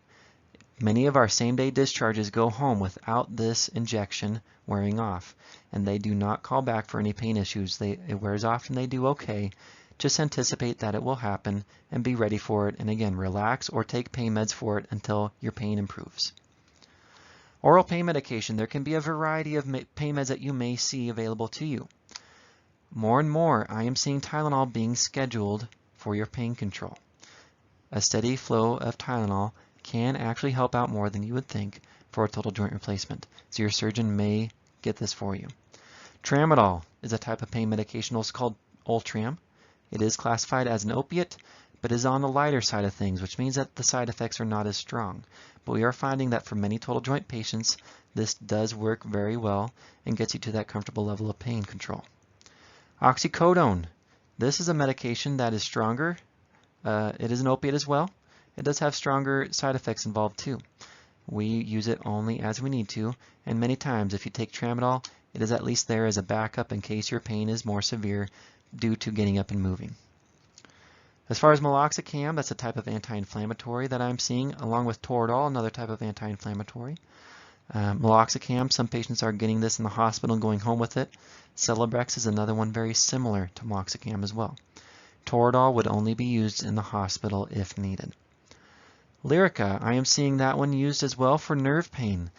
Many of our same-day discharges go home without this injection wearing off, and they do not call back for any pain issues. It wears off and they do okay. Just anticipate that it will happen and be ready for it, and again, relax or take pain meds for it until your pain improves. Oral pain medication, there can be a variety of pain meds that you may see available to you. More and more, I am seeing Tylenol being scheduled for your pain control. A steady flow of Tylenol can actually help out more than you would think for a total joint replacement, so your surgeon may get this for you. Tramadol is a type of pain medication also called Ultram. It is classified as an opiate, but is on the lighter side of things, which means that the side effects are not as strong. But we are finding that for many total joint patients, this does work very well and gets you to that comfortable level of pain control. Oxycodone. This is a medication that is stronger. It is an opiate as well. It does have stronger side effects involved too. We use it only as we need to, and many times if you take Tramadol, it is at least there as a backup in case your pain is more severe due to getting up and moving. As far as meloxicam, that's a type of anti-inflammatory that I'm seeing, along with Toradol, another type of anti-inflammatory. Meloxicam, some patients are getting this in the hospital and going home with it. Celebrex is another one very similar to meloxicam as well. Toradol would only be used in the hospital if needed. Lyrica, I am seeing that one used as well for nerve pain.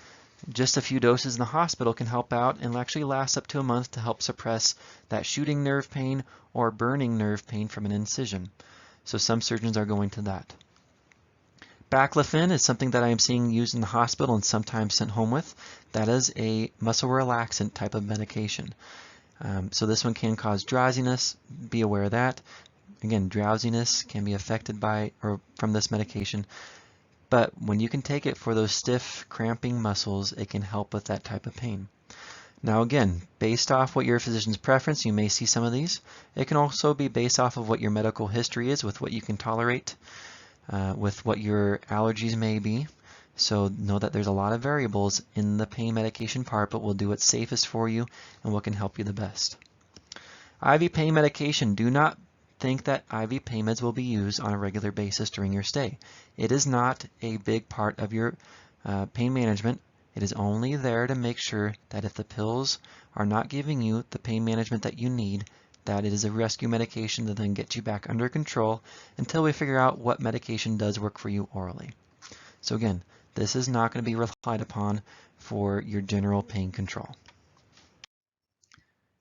Just a few doses in the hospital can help out and actually last up to a month to help suppress that shooting nerve pain or burning nerve pain from an incision. So some surgeons are going to that. Baclofen is something that I am seeing used in the hospital and sometimes sent home with. That is a muscle relaxant type of medication. So this one can cause drowsiness. Be aware of that. Again, drowsiness can be affected by or from this medication. But when you can take it for those stiff, cramping muscles, it can help with that type of pain. Now again, based off what your physician's preference, you may see some of these. It can also be based off of what your medical history is, with what you can tolerate, with what your allergies may be. So know that there's a lot of variables in the pain medication part, but we'll do what's safest for you and what can help you the best. IV pain medication, do not think that IV pain meds will be used on a regular basis during your stay. It is not a big part of your pain management. It is only there to make sure that if the pills are not giving you the pain management that you need, that it is a rescue medication that then gets you back under control until we figure out what medication does work for you orally. So again, this is not going to be relied upon for your general pain control.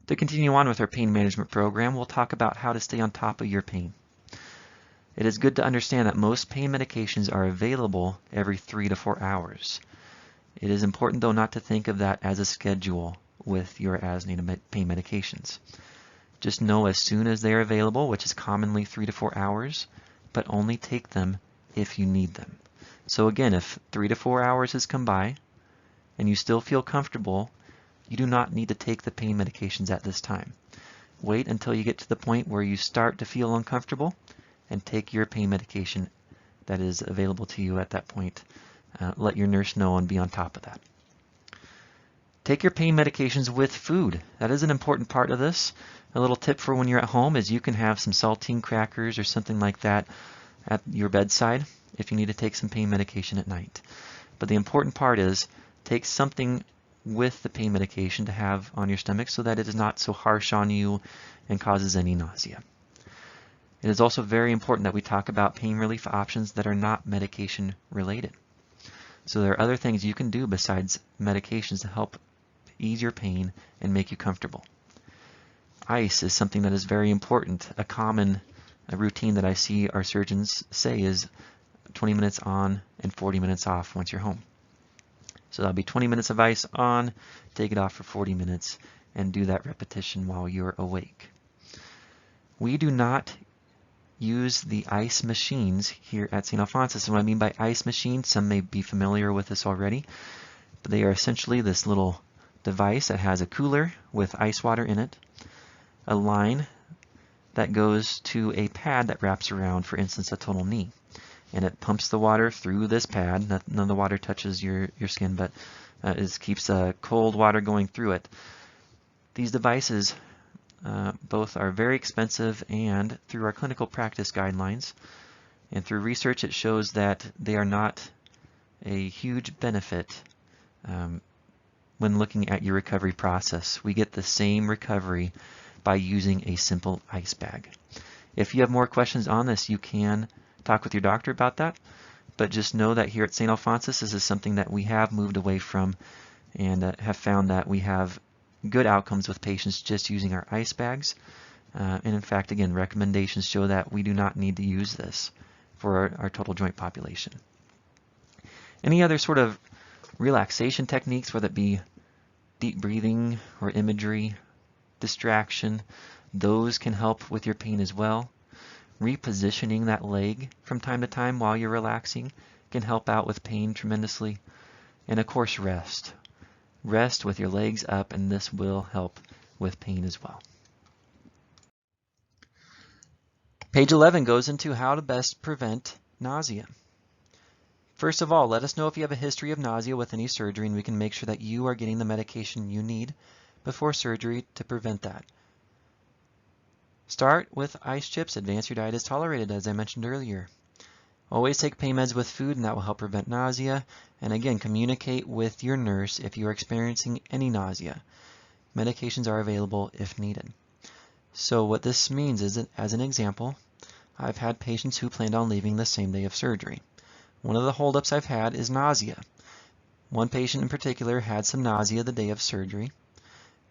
To continue on with our pain management program, we'll talk about how to stay on top of your pain. It is good to understand that most pain medications are available every 3 to 4 hours. It is important, though, not to think of that as a schedule with your as-needed pain medications. Just know as soon as they are available, which is commonly 3 to 4 hours, but only take them if you need them. So again, if 3 to 4 hours has come by and you still feel comfortable, you do not need to take the pain medications at this time. Wait until you get to the point where you start to feel uncomfortable and take your pain medication that is available to you at that point. Let your nurse know and be on top of that. Take your pain medications with food. That is an important part of this. A little tip for when you're at home is you can have some saltine crackers or something like that at your bedside if you need to take some pain medication at night. But the important part is take something with the pain medication to have on your stomach so that it is not so harsh on you and causes any nausea. It is also very important that we talk about pain relief options that are not medication related. So there are other things you can do besides medications to help ease your pain and make you comfortable. Ice is something that is very important. A common routine that I see our surgeons say is 20 minutes on and 40 minutes off once you're home. So that'll be 20 minutes of ice on, take it off for 40 minutes, and do that repetition while you're awake. We do not use the ice machines here at St. Alphonsus. And what I mean by ice machines, some may be familiar with this already, but they are essentially this little device that has a cooler with ice water in it, a line that goes to a pad that wraps around, for instance, a total knee. And it pumps the water through this pad. None of the water touches your skin, but it keeps cold water going through it. These devices both are very expensive, and through our clinical practice guidelines and through research, it shows that they are not a huge benefit when looking at your recovery process. We get the same recovery by using a simple ice bag. If you have more questions on this, you can talk with your doctor about that, but just know that here at St. Alphonsus, this is something that we have moved away from and have found that we have good outcomes with patients just using our ice bags. And in fact, again, recommendations show that we do not need to use this for our total joint population. Any other sort of relaxation techniques, whether it be deep breathing or imagery, distraction, those can help with your pain as well. Repositioning that leg from time to time while you're relaxing can help out with pain tremendously. And of course, rest. Rest with your legs up, and this will help with pain as well. Page 11 goes into how to best prevent nausea. First of all, let us know if you have a history of nausea with any surgery, and we can make sure that you are getting the medication you need before surgery to prevent that. Start with ice chips. Advance your diet as tolerated, as I mentioned earlier. Always take pain meds with food, and that will help prevent nausea. And again, communicate with your nurse if you are experiencing any nausea. Medications are available if needed. So what this means is that, as an example, I've had patients who planned on leaving the same day of surgery. One of the holdups I've had is nausea. One patient in particular had some nausea the day of surgery.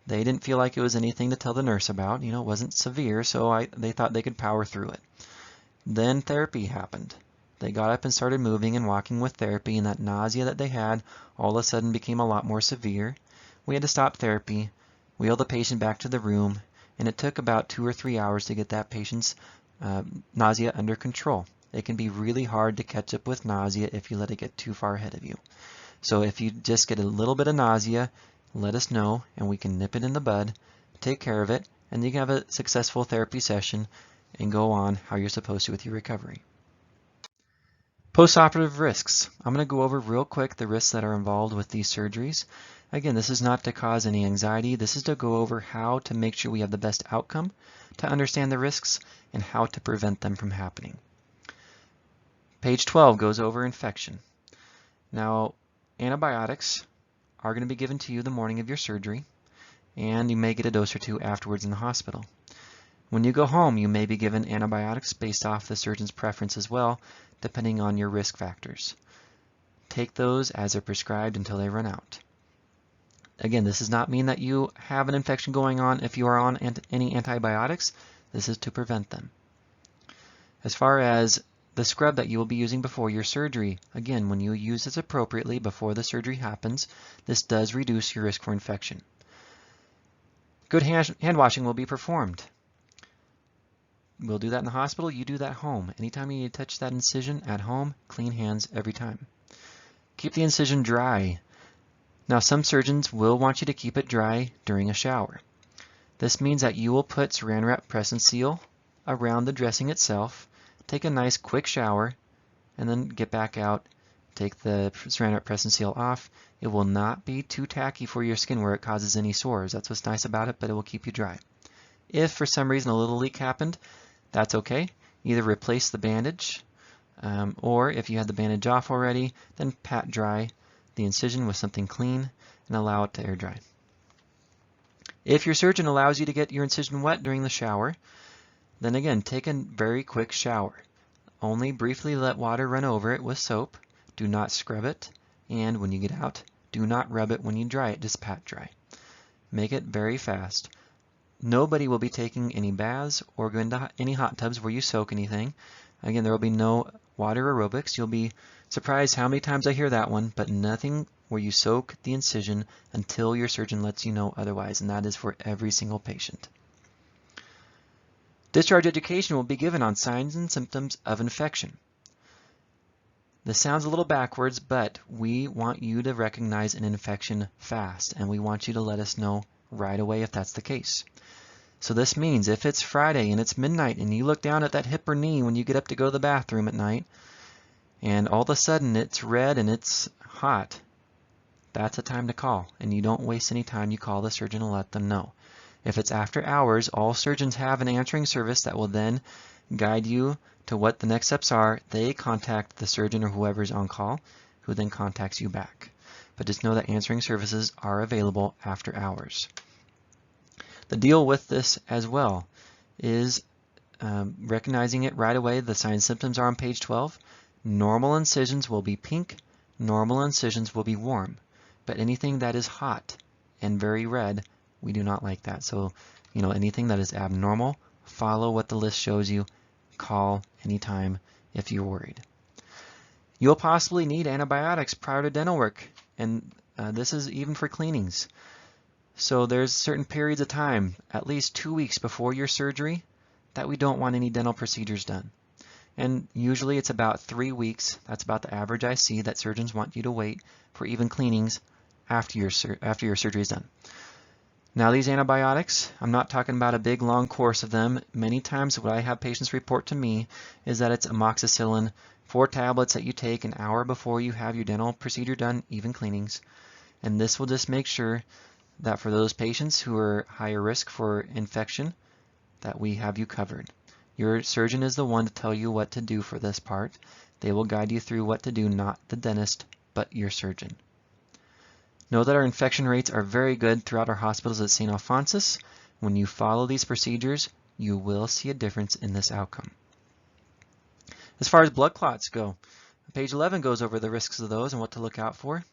They didn't feel like it was anything to tell the nurse about. It wasn't severe, so they thought they could power through it. Then therapy happened. They got up and started moving and walking with therapy, and that nausea that they had all of a sudden became a lot more severe. We had to stop therapy, wheel the patient back to the room, and it took about 2 or 3 hours to get that patient's nausea under control. It can be really hard to catch up with nausea if you let it get too far ahead of you. So if you just get a little bit of nausea, let us know and we can nip it in the bud, take care of it, and you can have a successful therapy session and go on how you're supposed to with your recovery. Postoperative risks. I'm going to go over real quick the risks that are involved with these surgeries. Again, this is not to cause any anxiety. This is to go over how to make sure we have the best outcome, to understand the risks, and how to prevent them from happening. Page 12 goes over infection. Now, antibiotics are going to be given to you the morning of your surgery, and you may get a dose or two afterwards in the hospital. When you go home, you may be given antibiotics based off the surgeon's preference as well, depending on your risk factors. Take those as they're prescribed until they run out. Again, this does not mean that you have an infection going on if you are on any antibiotics. This is to prevent them. As far as the scrub that you will be using before your surgery. Again, when you use this appropriately before the surgery happens, this does reduce your risk for infection. Good hand washing will be performed. We'll do that in the hospital, you do that at home. Anytime you need to touch that incision at home, clean hands every time. Keep the incision dry. Now some surgeons will want you to keep it dry during a shower. This means that you will put Saran Wrap Press and Seal around the dressing itself, take a nice quick shower, and then get back out, take the Saran Wrap Press and Seal off. It will not be too tacky for your skin where it causes any sores. That's what's nice about it, but it will keep you dry. If for some reason a little leak happened, that's okay. Either replace the bandage, or if you had the bandage off already, then pat dry the incision with something clean and allow it to air dry. If your surgeon allows you to get your incision wet during the shower, then again, take a very quick shower. Only briefly let water run over it with soap. Do not scrub it, and when you get out, do not rub it when you dry it, just pat dry. Make it very fast. Nobody will be taking any baths or going to any hot tubs where you soak anything. Again, there will be no water aerobics. You'll be surprised how many times I hear that one, but nothing where you soak the incision until your surgeon lets you know otherwise, and that is for every single patient. Discharge education will be given on signs and symptoms of infection. This sounds a little backwards, but we want you to recognize an infection fast, and we want you to let us know right away if that's the case. So this means if it's Friday and it's midnight and you look down at that hip or knee when you get up to go to the bathroom at night, and all of a sudden it's red and it's hot, that's a time to call, and you don't waste any time. You call the surgeon and let them know. If it's after hours, all surgeons have an answering service that will then guide you to what the next steps are. They contact the surgeon or whoever's on call, who then contacts you back. But just know that answering services are available after hours. The deal with this as well is recognizing it right away. The signs and symptoms are on page 12. Normal incisions will be pink. Normal incisions will be warm. But anything that is hot and very red, we do not like that. So, anything that is abnormal, follow what the list shows you. Call anytime if you're worried. You'll possibly need antibiotics prior to dental work, and this is even for cleanings. So there's certain periods of time, at least 2 weeks before your surgery, that we don't want any dental procedures done. And usually it's about 3 weeks, that's about the average I see, that surgeons want you to wait for even cleanings after your surgery is done. Now these antibiotics, I'm not talking about a big long course of them. Many times what I have patients report to me is that it's amoxicillin, 4 tablets that you take an hour before you have your dental procedure done, even cleanings. And this will just make sure that for those patients who are higher risk for infection, that we have you covered. Your surgeon is the one to tell you what to do for this part. They will guide you through what to do, not the dentist, but your surgeon. Know that our infection rates are very good throughout our hospitals at St. Alphonsus. When you follow these procedures, you will see a difference in this outcome. As far as blood clots go, page 11 goes over the risks of those and what to look out for.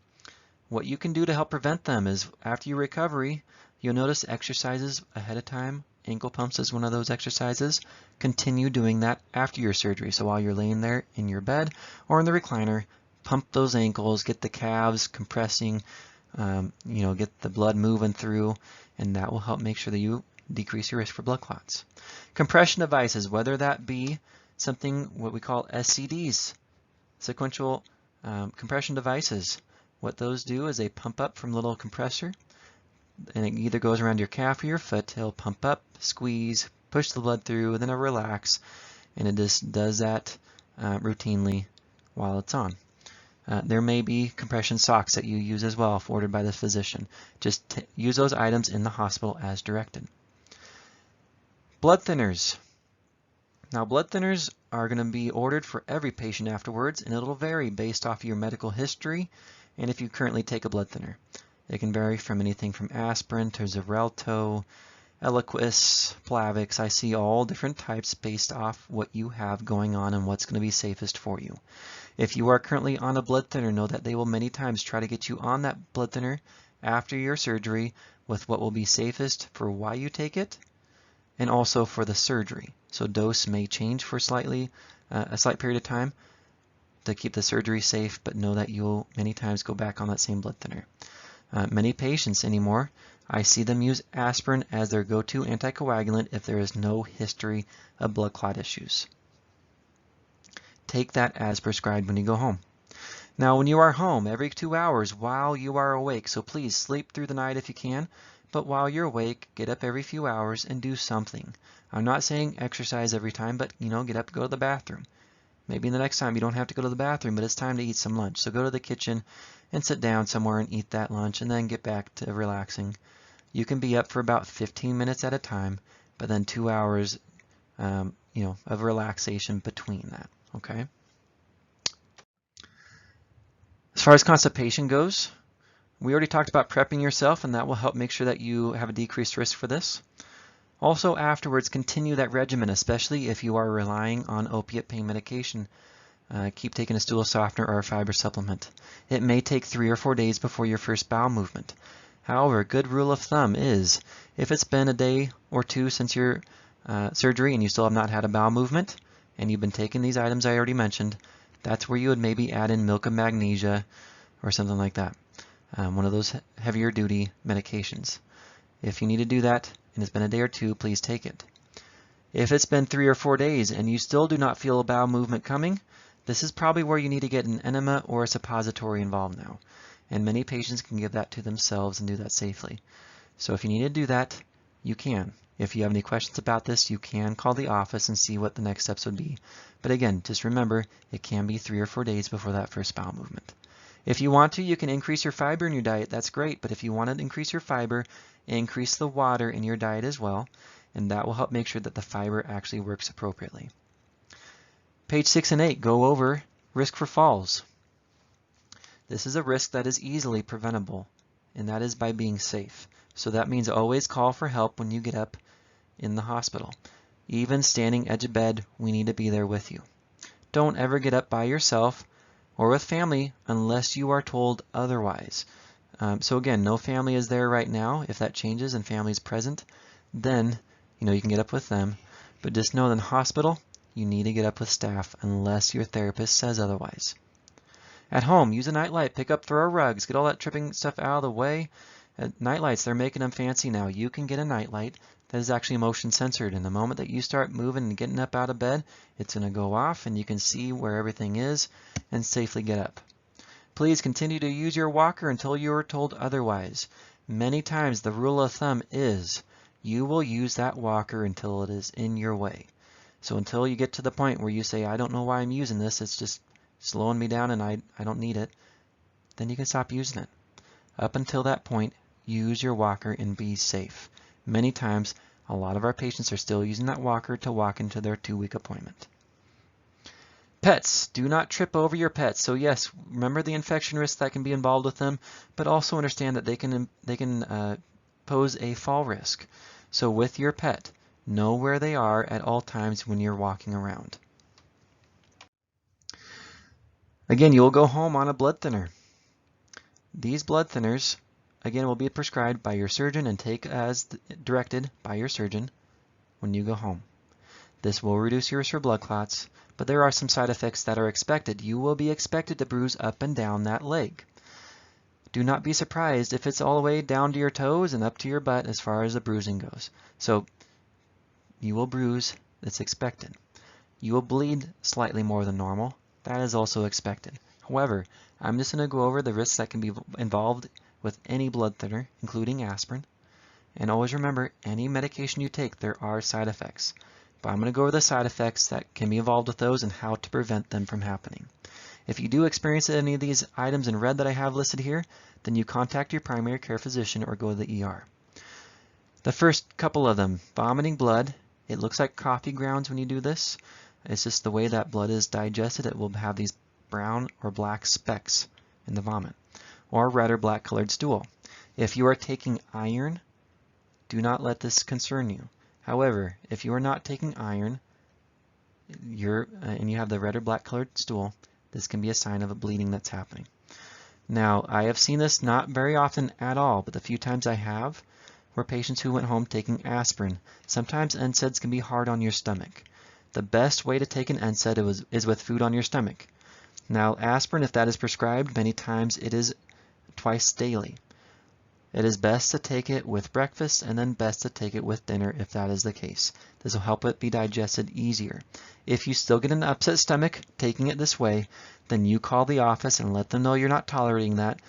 What you can do to help prevent them is after your recovery, you'll notice exercises ahead of time. Ankle pumps is one of those exercises. Continue doing that after your surgery. So while you're laying there in your bed or in the recliner, pump those ankles, get the calves compressing, get the blood moving through, and that will help make sure that you decrease your risk for blood clots. Compression devices, whether that be something what we call SCDs, sequential compression devices. What those do is they pump up from a little compressor, and it either goes around your calf or your foot. It'll pump up, squeeze, push the blood through, then it'll relax, and it just does that routinely while it's on. There may be compression socks that you use as well if ordered by the physician. Just use those items in the hospital as directed. Blood thinners. Now blood thinners are going to be ordered for every patient afterwards, and it'll vary based off your medical history and if you currently take a blood thinner. It can vary from anything from aspirin to Xarelto, Eliquis, Plavix. I see all different types based off what you have going on and what's going to be safest for you. If you are currently on a blood thinner, know that they will many times try to get you on that blood thinner after your surgery with what will be safest for why you take it and also for the surgery. So dose may change for slightly a slight period of time to keep the surgery safe, but know that you'll many times go back on that same blood thinner. Many patients anymore, I see them use aspirin as their go-to anticoagulant if there is no history of blood clot issues. Take that as prescribed when you go home. Now, when you are home, every 2 hours while you are awake, so please sleep through the night if you can, but while you're awake, get up every few hours and do something. I'm not saying exercise every time, but get up, go to the bathroom. Maybe the next time you don't have to go to the bathroom, but it's time to eat some lunch. So go to the kitchen and sit down somewhere and eat that lunch and then get back to relaxing. You can be up for about 15 minutes at a time, but then 2 hours of relaxation between that, okay? As far as constipation goes, we already talked about prepping yourself, and that will help make sure that you have a decreased risk for this. Also, afterwards, continue that regimen, especially if you are relying on opiate pain medication. Keep taking a stool softener or a fiber supplement. It may take 3 or 4 days before your first bowel movement. However, a good rule of thumb is if it's been a day or two since your surgery and you still have not had a bowel movement, and you've been taking these items I already mentioned, that's where you would maybe add in milk of magnesia or something like that. One of those heavier duty medications. If you need to do that and it's been a day or two, please take it. If it's been 3 or 4 days and you still do not feel a bowel movement coming, this is probably where you need to get an enema or a suppository involved now. And many patients can give that to themselves and do that safely. So if you need to do that, you can. If you have any questions about this, you can call the office and see what the next steps would be. But again, just remember, it can be 3 or 4 days before that first bowel movement. If you want to, you can increase your fiber in your diet. That's great. But if you want to increase your fiber, increase the water in your diet as well. And that will help make sure that the fiber actually works appropriately. Page 6 and 8 go over risk for falls. This is a risk that is easily preventable, and that is by being safe. So that means always call for help when you get up in the hospital. Even standing edge of bed, we need to be there with you. Don't ever get up by yourself or with family unless you are told otherwise. So again, no family is there right now. If that changes and family is present, then you can get up with them. But just know in the hospital, you need to get up with staff unless your therapist says otherwise. At home, use a nightlight, pick up, throw rugs, get all that tripping stuff out of the way. Nightlights, they're making them fancy now. You can get a nightlight that is actually motion censored. And the moment that you start moving and getting up out of bed, it's going to go off and you can see where everything is and safely get up. Please continue to use your walker until you are told otherwise. Many times the rule of thumb is you will use that walker until it is in your way. So until you get to the point where you say, I don't know why I'm using this, it's just slowing me down and I don't need it, then you can stop using it. Up until that point, use your walker and be safe. Many times, a lot of our patients are still using that walker to walk into their 2-week appointment. Pets, do not trip over your pets. So yes, remember the infection risk that can be involved with them, but also understand that they can pose a fall risk. So with your pet, know where they are at all times when you're walking around. Again, you will go home on a blood thinner. These blood thinners, again, will be prescribed by your surgeon and take as directed by your surgeon when you go home. This will reduce your risk for blood clots, but there are some side effects that are expected. You will be expected to bruise up and down that leg. Do not be surprised if it's all the way down to your toes and up to your butt as far as the bruising goes. So you will bruise, it's expected. You will bleed slightly more than normal. That is also expected. However, I'm just going to go over the risks that can be involved with any blood thinner, including aspirin. And always remember, any medication you take, there are side effects. But I'm going to go over the side effects that can be involved with those and how to prevent them from happening. If you do experience any of these items in red that I have listed here, then you contact your primary care physician or go to the ER. The first couple of them, vomiting blood. It looks like coffee grounds when you do this. It's just the way that blood is digested. It will have these brown or black specks in the vomit, or red or black colored stool. If you are taking iron, do not let this concern you. However, if you are not taking iron and you have the red or black colored stool, this can be a sign of a bleeding that's happening. Now, I have seen this not very often at all, but the few times I have were patients who went home taking aspirin. Sometimes NSAIDs can be hard on your stomach. the best way to take an NSAID is with food on your stomach. Now, aspirin, if that is prescribed, many times it is twice daily. It is best to take it with breakfast and then best to take it with dinner if that is the case. This will help it be digested easier. If you still get an upset stomach taking it this way, then you call the office and let them know you're not tolerating that,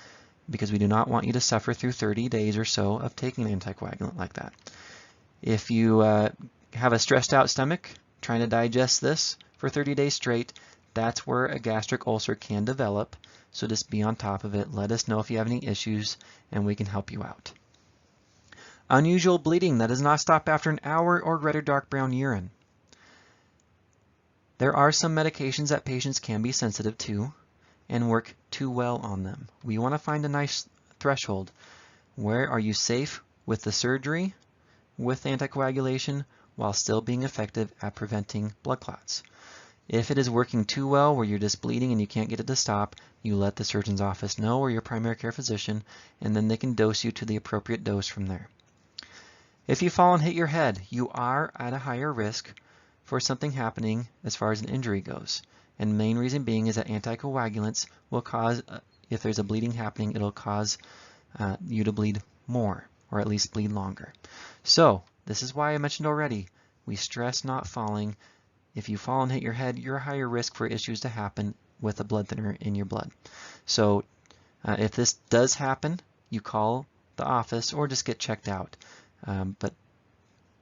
because we do not want you to suffer through 30 days or so of taking an anticoagulant like that. If you have a stressed out stomach trying to digest this for 30 days straight, that's where a gastric ulcer can develop. So just be on top of it. Let us know if you have any issues and we can help you out. Unusual bleeding that does not stop after an hour or red or dark brown urine. There are some medications that patients can be sensitive to and work too well on them. We want to find a nice threshold. Where are you safe with the surgery, with anticoagulation, while still being effective at preventing blood clots? If it is working too well where you're just bleeding and you can't get it to stop, you let the surgeon's office know or your primary care physician, and then they can dose you to the appropriate dose from there. If you fall and hit your head, you are at a higher risk for something happening as far as an injury goes. And the main reason being is that anticoagulants will cause, if there's a bleeding happening, it'll cause you to bleed more, or at least bleed longer. So this is why I mentioned already, we stress not falling. If you fall and hit your head, you're a higher risk for issues to happen with a blood thinner in your blood. So if this does happen, you call the office or just get checked out. But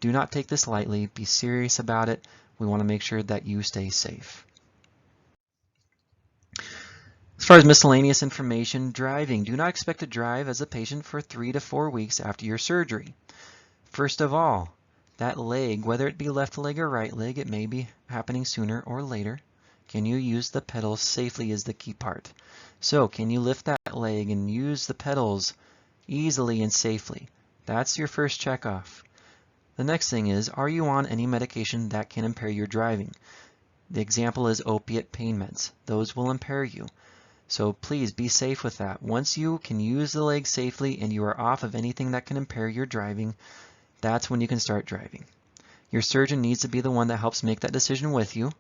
do not take this lightly. Be serious about it. We want to make sure that you stay safe. As far as miscellaneous information, driving. Do not expect to drive as a patient for 3 to 4 weeks after your surgery. First of all, that leg, whether it be left leg or right leg, it may be happening sooner or later. Can you use the pedals safely is the key part. So can you lift that leg and use the pedals easily and safely? That's your first check off. The next thing is, are you on any medication that can impair your driving? The example is opiate pain meds. Those will impair you. So please be safe with that. Once you can use the leg safely and you are off of anything that can impair your driving, that's when you can start driving. Your surgeon needs to be the one that helps make that decision with you.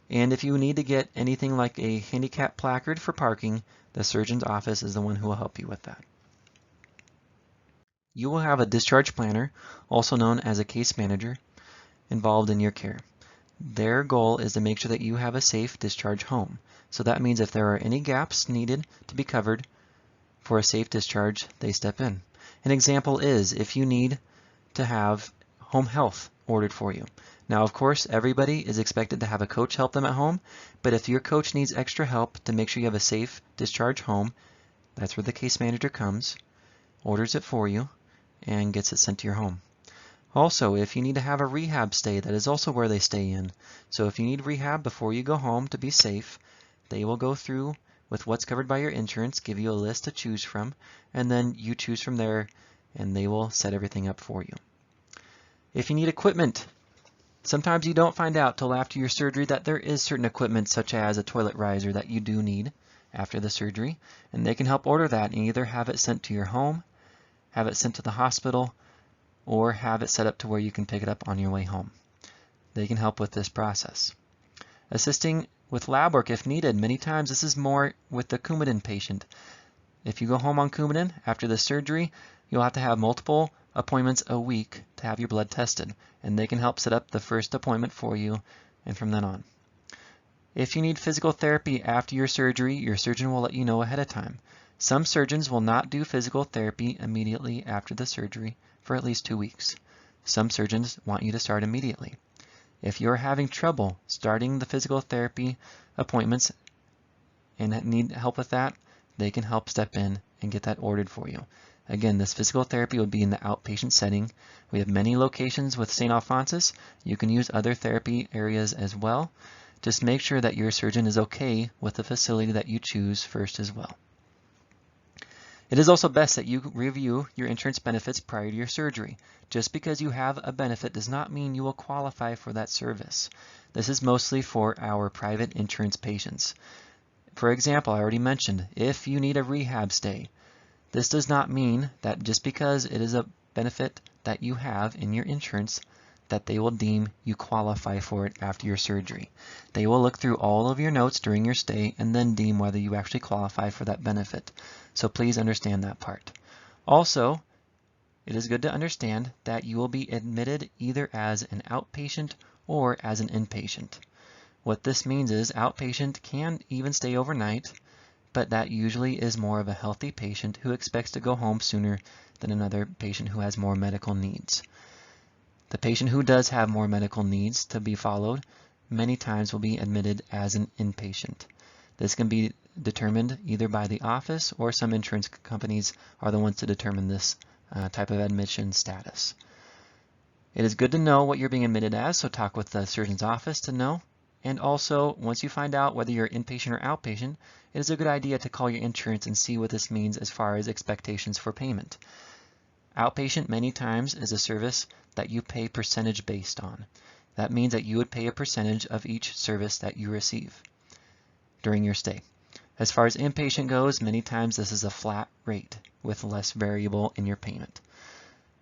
And if you need to get anything like a handicap placard for parking, the surgeon's office is the one who will help you with that. You will have a discharge planner, also known as a case manager, involved in your care. Their goal is to make sure that you have a safe discharge home. So that means if there are any gaps needed to be covered for a safe discharge, they step in. An example is if you need to have home health ordered for you. Now, of course, everybody is expected to have a coach help them at home, but if your coach needs extra help to make sure you have a safe discharge home, that's where the case manager comes, orders it for you, and gets it sent to your home. Also, if you need to have a rehab stay, that is also where they stay in. So if you need rehab before you go home to be safe, they will go through with what's covered by your insurance, give you a list to choose from, and then you choose from there, and they will set everything up for you. If you need equipment, sometimes you don't find out till after your surgery that there is certain equipment such as a toilet riser that you do need after the surgery, and they can help order that and either have it sent to your home, have it sent to the hospital, or have it set up to where you can pick it up on your way home. They can help with this process. Assisting with lab work if needed. Many times this is more with the Coumadin patient. If you go home on Coumadin after the surgery, you'll have to have multiple appointments a week to have your blood tested, and they can help set up the first appointment for you and from then on. If you need physical therapy after your surgery, your surgeon will let you know ahead of time. Some surgeons will not do physical therapy immediately after the surgery for at least 2 weeks. Some surgeons want you to start immediately. If you're having trouble starting the physical therapy appointments and need help with that, they can help step in and get that ordered for you. Again, this physical therapy would be in the outpatient setting. We have many locations with St. Alphonsus. You can use other therapy areas as well. Just make sure that your surgeon is okay with the facility that you choose first as well. It is also best that you review your insurance benefits prior to your surgery. Just because you have a benefit does not mean you will qualify for that service. This is mostly for our private insurance patients. For example, I already mentioned, if you need a rehab stay, this does not mean that just because it is a benefit that you have in your insurance that they will deem you qualify for it after your surgery. They will look through all of your notes during your stay and then deem whether you actually qualify for that benefit. So please understand that part. Also, it is good to understand that you will be admitted either as an outpatient or as an inpatient. What this means is outpatient can even stay overnight, but that usually is more of a healthy patient who expects to go home sooner than another patient who has more medical needs. The patient who does have more medical needs to be followed many times will be admitted as an inpatient. This can be determined either by the office or some insurance companies are the ones to determine this type of admission status. It is good to know what you're being admitted as, so talk with the surgeon's office to know. And also, once you find out whether you're inpatient or outpatient, it is a good idea to call your insurance and see what this means as far as expectations for payment. Outpatient many times is a service that you pay percentage based on. That means that you would pay a percentage of each service that you receive during your stay. As far as inpatient goes, many times this is a flat rate with less variable in your payment.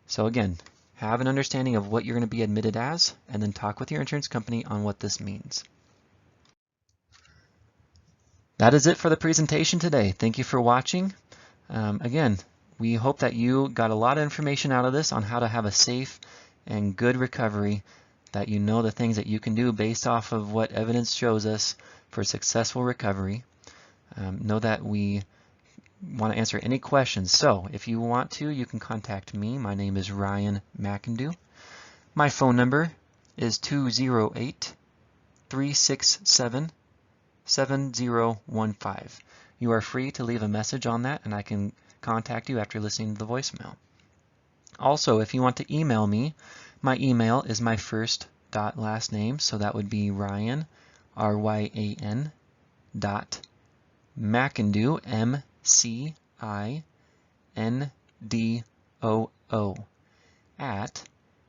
So again, have an understanding of what you're going to be admitted as, and then talk with your insurance company on what this means. That is it for the presentation today. Thank you for watching. Again, we hope that you got a lot of information out of this on how to have a safe and good recovery, that you know the things that you can do based off of what evidence shows us for successful recovery. Know that we want to answer any questions. So if you want to, you can contact me. My name is Ryan McIndoe. My phone number is 208-367-7015. You are free to leave a message on that, and I can contact you after listening to the voicemail. Also, if you want to email me, my email is my first dot last name, so that would be Ryan, R-Y-A-N, dot McIndoe, M-C-I-N-D-O-O, at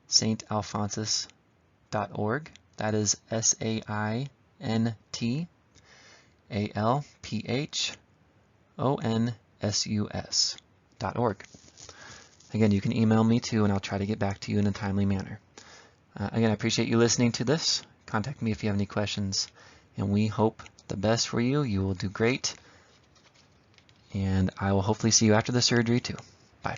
saintalphonsus.org. That is SAINTALPHONSUS.org. Again, you can email me too, and I'll try to get back to you in a timely manner. Again, I appreciate you listening to this. Contact me if you have any questions, and we hope the best for you. You will do great, and I will hopefully see you after the surgery too. Bye.